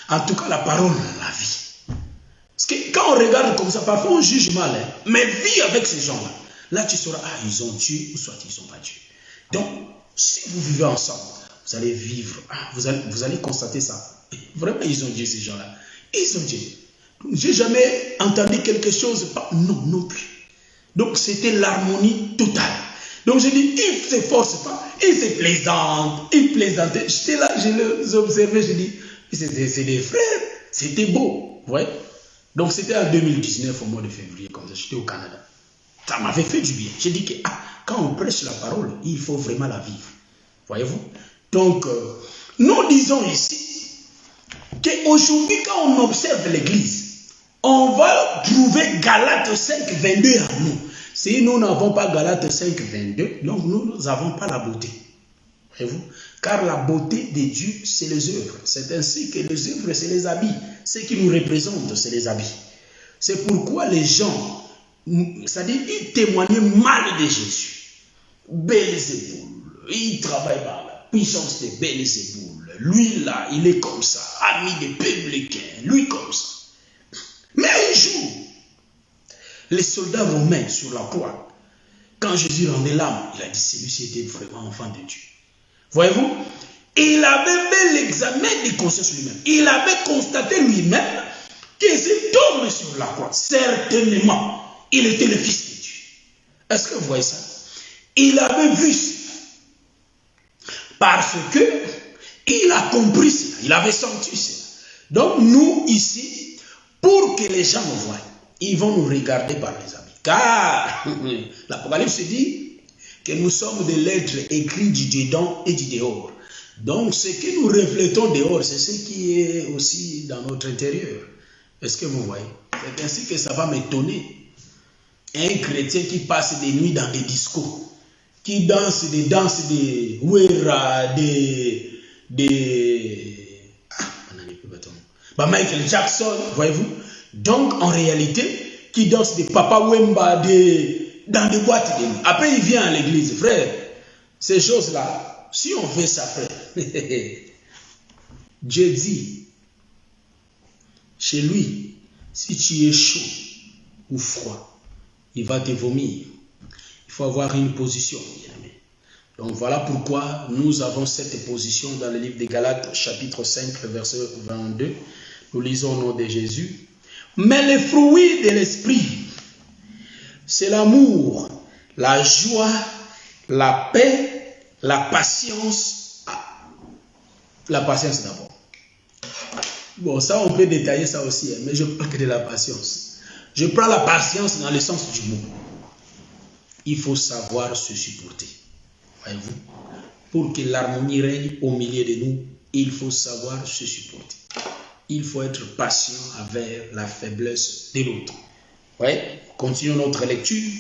En tout cas, la parole, la vie. Parce que quand on regarde comme ça, parfois on juge mal. Hein, mais vis avec ces gens-là. Là, tu sauras, ah, ils ont Dieu, ou soit ils n'ont pas Dieu. Donc, si vous vivez ensemble, vous allez vivre, ah, vous allez constater ça. Vraiment, ils ont Dieu, ces gens-là. Ils ont Dieu. J'ai jamais entendu quelque chose. Non, non plus. Donc, c'était l'harmonie totale. Donc, je dis, ils ne se forcent pas. Ils se plaisantent. Ils plaisantaient. J'étais là, je les observais. Je dis, c'est des frères. C'était beau. Vous voyez? Donc, c'était en 2019, au mois de février, comme ça. J'étais au Canada. Ça m'avait fait du bien. J'ai dit que quand on prêche la parole, il faut vraiment la vivre. Voyez-vous? Donc, nous disons ici qu'aujourd'hui, quand on observe l'Église, on va trouver Galates 5, 22 à nous. Si nous n'avons pas Galates 5, 22, donc nous n'avons pas la beauté. Voyez-vous? Car la beauté de Dieu, c'est les œuvres. C'est ainsi que les œuvres, c'est les habits. Ce qui nous représente, c'est les habits. C'est pourquoi les gens, c'est-à-dire, ils témoignaient mal de Jésus. Belzéboul, il travaille par la puissance de Belzéboul. Lui là, il est comme ça, ami des publicains, lui comme ça. Mais un jour, les soldats romains sur la croix, quand Jésus rendait l'âme, il a dit, celui-ci était vraiment enfant de Dieu. Voyez-vous? Il avait fait l'examen de conscience lui-même. Il avait constaté lui-même que cet homme sur la croix, certainement, il était le Fils de Dieu. Est-ce que vous voyez ça? Il avait vu cela. Parce que il a compris cela. Il avait senti cela. Donc nous, ici, pour que les gens nous voient, ils vont nous regarder par les habits. Car l'Apocalypse dit que nous sommes des lettres écrites du dedans et du dehors. Donc ce que nous reflétons dehors, c'est ce qui est aussi dans notre intérieur. Est-ce que vous voyez? C'est ainsi que ça va m'étonner. Un chrétien qui passe des nuits dans des discos, qui danse des danses de Wera, Michael Jackson, voyez-vous? Donc en réalité, qui danse des Papa Wemba dans des boîtes de nuit. Après il vient à l'église, frère. Ces choses-là, si on fait ça, frère, Dieu dit, chez lui, si tu es chaud ou froid, il va te vomir. Il faut avoir une position, bien aimé. Donc voilà pourquoi nous avons cette position dans le livre des Galates, chapitre 5, verset 22. Nous lisons au nom de Jésus. Mais les fruits de l'esprit, c'est l'amour, la joie, la paix, la patience. La patience d'abord. Bon, ça on peut détailler ça aussi, mais je parle que de la patience. Je prends la patience dans le sens du mot. Il faut savoir se supporter. Voyez-vous? Pour que l'harmonie règne au milieu de nous, il faut savoir se supporter. Il faut être patient avec la faiblesse de l'autre. Ouais. Continuons notre lecture.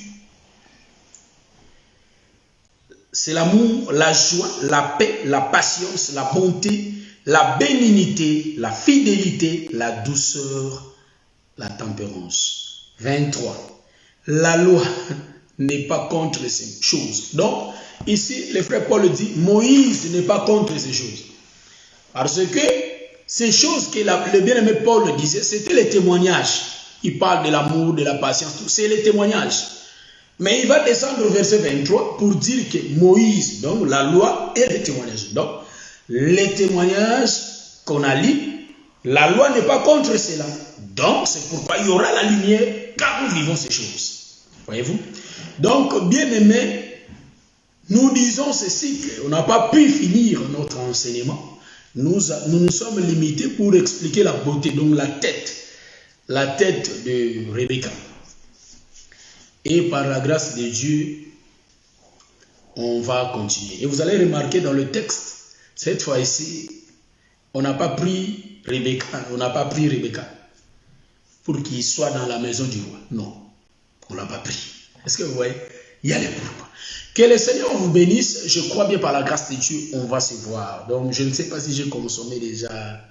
C'est l'amour, la joie, la paix, la patience, la bonté, la bénignité, la fidélité, la douceur, la tempérance. 23. La loi n'est pas contre ces choses. Donc, ici, le frère Paul dit, Moïse n'est pas contre ces choses. Parce que ces choses que le bien-aimé Paul disait, c'était les témoignages. Il parle de l'amour, de la patience, tout. C'est les témoignages. Mais il va descendre au verset 23 pour dire que Moïse, donc la loi et les témoignages. Donc, les témoignages qu'on a lus, la loi n'est pas contre cela. Donc, c'est pourquoi il y aura la lumière quand nous vivons ces choses. Voyez-vous? Donc, bien aimé, nous disons ceci, qu'on n'a pas pu finir notre enseignement. Nous nous sommes limités pour expliquer la beauté, donc la tête de Rebecca. Et par la grâce de Dieu, on va continuer. Et vous allez remarquer dans le texte, cette fois-ci, on n'a pas pris Rebecca pour qu'il soit dans la maison du roi. Non, on ne l'a pas pris. Est-ce que vous voyez? Il y a les pourquoi. Que le Seigneur vous bénisse. Je crois bien par la grâce de Dieu, on va se voir. Donc, je ne sais pas si j'ai consommé déjà.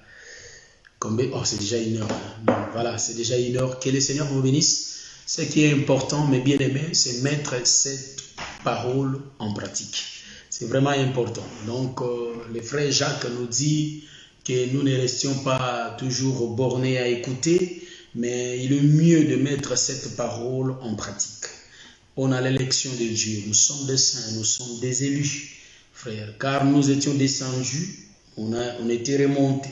Oh, c'est déjà 1 heure. Bon, voilà, c'est déjà 1 heure. Que le Seigneur vous bénisse. Ce qui est important, mes bien-aimés, c'est mettre cette parole en pratique. C'est vraiment important. Donc, le frère Jacques nous dit que nous ne restions pas toujours bornés à écouter, mais il est mieux de mettre cette parole en pratique. On a l'élection de Dieu. Nous sommes des saints, nous sommes des élus, frères, car nous étions descendus, on était remontés.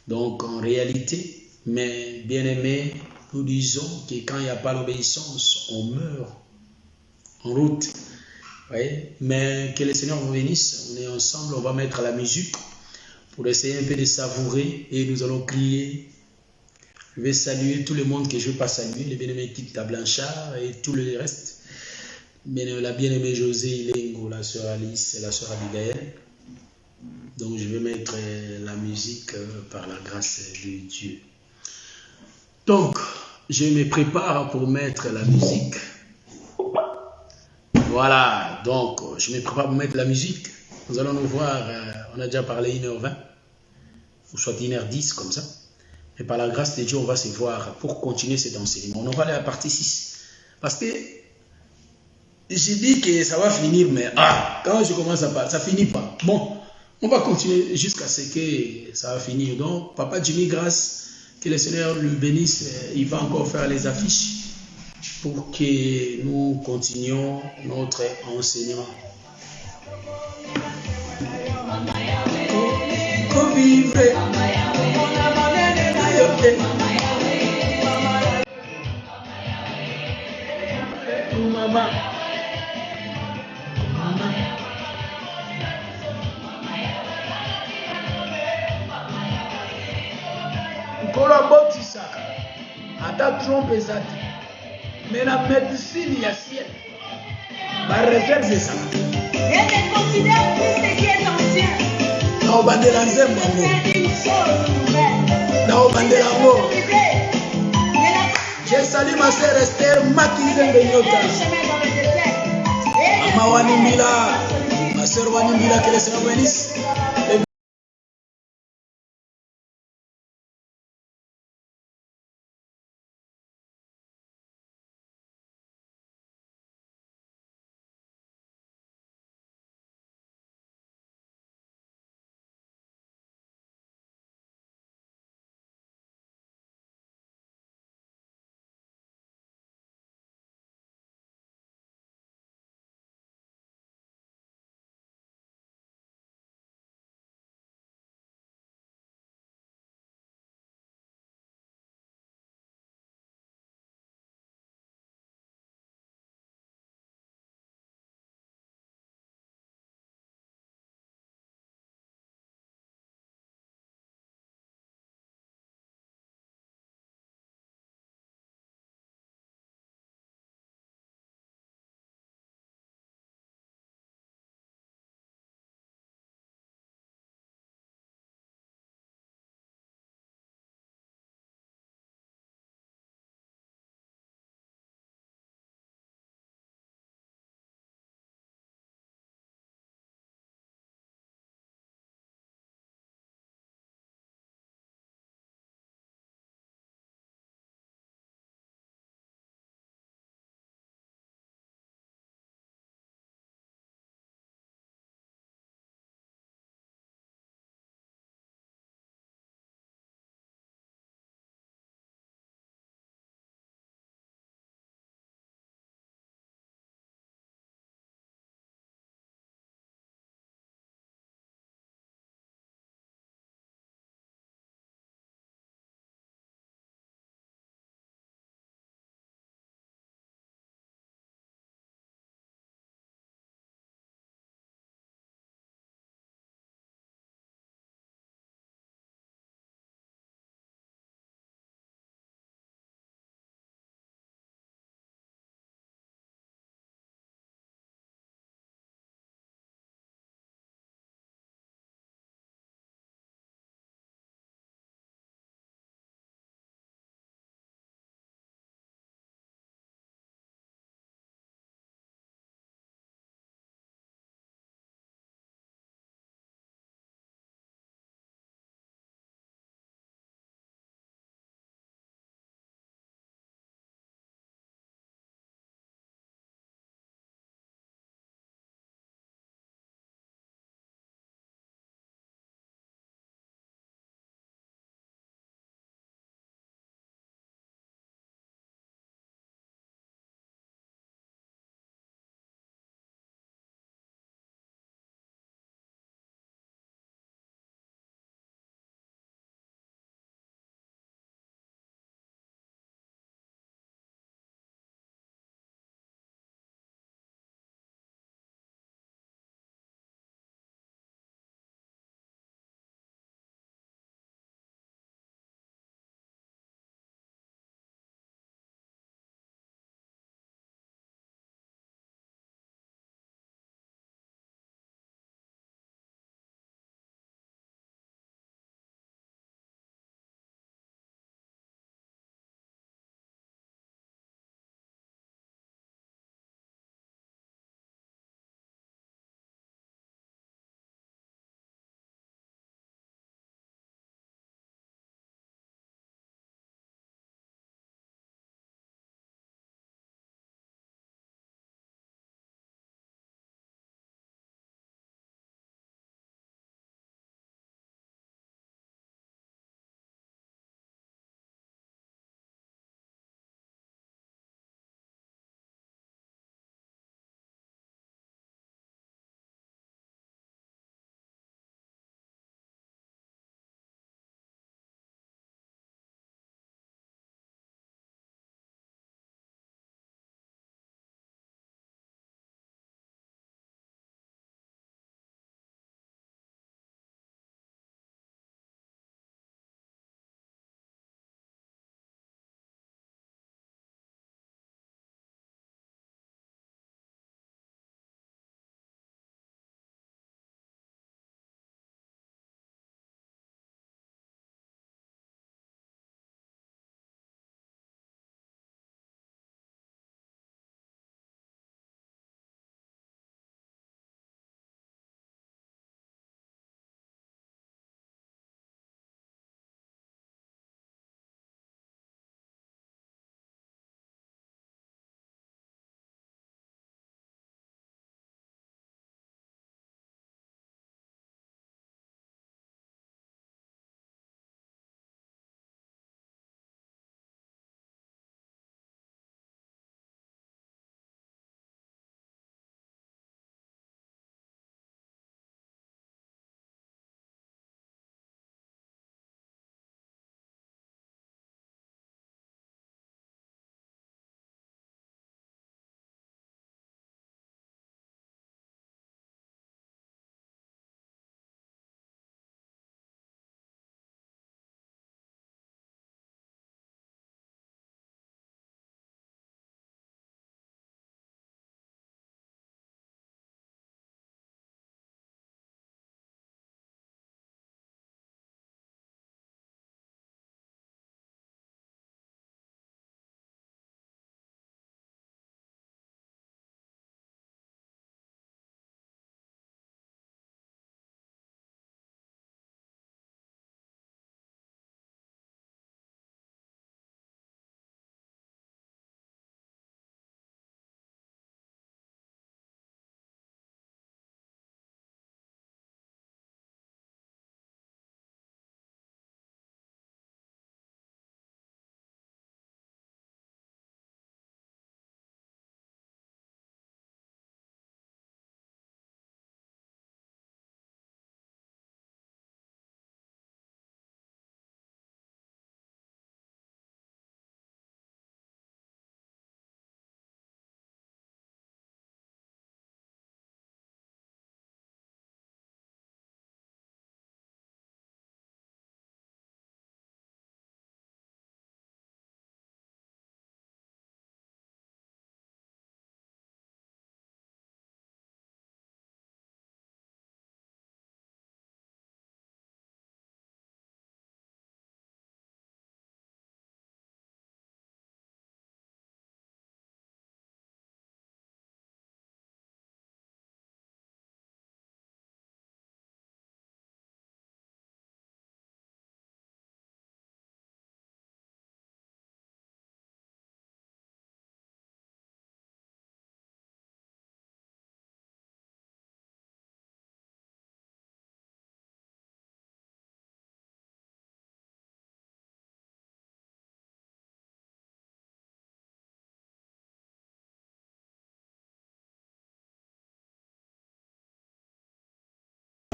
Donc, en réalité, mais bien-aimés, nous disons que quand il n'y a pas l'obéissance, on meurt en route. Voyez? Mais que le Seigneur vous bénisse. On est ensemble, on va mettre la musique pour essayer un peu de savourer et nous allons crier Je vais saluer tout le monde que je ne vais pas saluer, les bien-aimés Tita Blanchard et tout le reste. La bien-aimée José Ilengo, la sœur Alice et la sœur Abigail. Donc je vais mettre la musique par la grâce de Dieu. Donc, je me prépare pour mettre la musique. Voilà, donc je me prépare pour mettre la musique. Nous allons nous voir, on a déjà parlé 1h20, ou soit 1h10 comme ça. Et par la grâce de Dieu, on va se voir pour continuer cet enseignement. On va aller à la partie 6. Parce que j'ai dit que ça va finir, mais quand je commence à parler, ça ne finit pas. Bon, on va continuer jusqu'à ce que ça va finir. Donc, Papa Jimmy, grâce, que le Seigneur le bénisse, il va encore faire les affiches pour que nous continuions notre enseignement. Maman. Nkolo botisaka ata trompe eza te mais la médecine ya ciel bareserve ezala na obandela nzembo yango na obandela yango jesali maser ester maki nzembe nyota mama wanimbila maser wanimbila kelesena benisi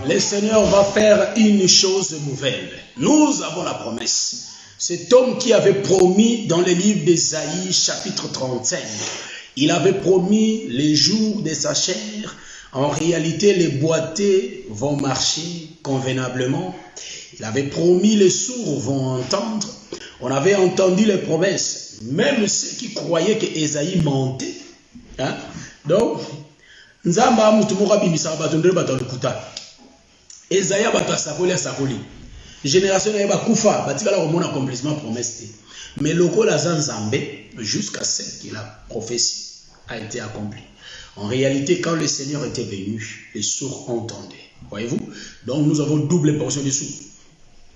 Le Seigneur va faire une chose nouvelle. Nous avons la promesse. Cet homme qui avait promis dans le livre d'Ésaïe, chapitre 35, il avait promis les jours de sa chair. En réalité, les boités vont marcher convenablement. Il avait promis les sourds vont entendre. On avait entendu les promesses. Même ceux qui croyaient que Ésaïe mentait. Hein? Donc, Nzamba mutumura bimisa batondre batalukuta. Esaïe bato sakoli sakoli. Génération na bakufa batikala komona accomplissement promesse. Mais loko la Nzambe jusqu'à ce que la prophétie a été accomplie. En réalité, quand le Seigneur était venu, les sourds entendaient. Voyez-vous? Donc nous avons double portion des sourds.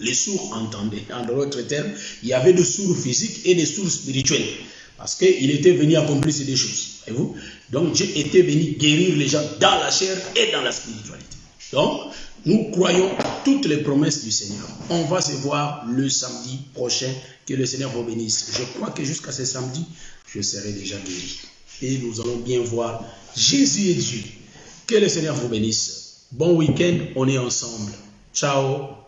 Les sourds entendaient. En d'autres termes, il y avait des sourds physiques et des sourds spirituels. Parce qu'il était venu accomplir ces deux choses. Voyez-vous? Donc Dieu était venu guérir les gens dans la chair et dans la spiritualité. Donc, nous croyons à toutes les promesses du Seigneur. On va se voir le samedi prochain. Que le Seigneur vous bénisse. Je crois que jusqu'à ce samedi, je serai déjà guéri. Et nous allons bien voir Jésus et Dieu. Que le Seigneur vous bénisse. Bon week-end, on est ensemble. Ciao.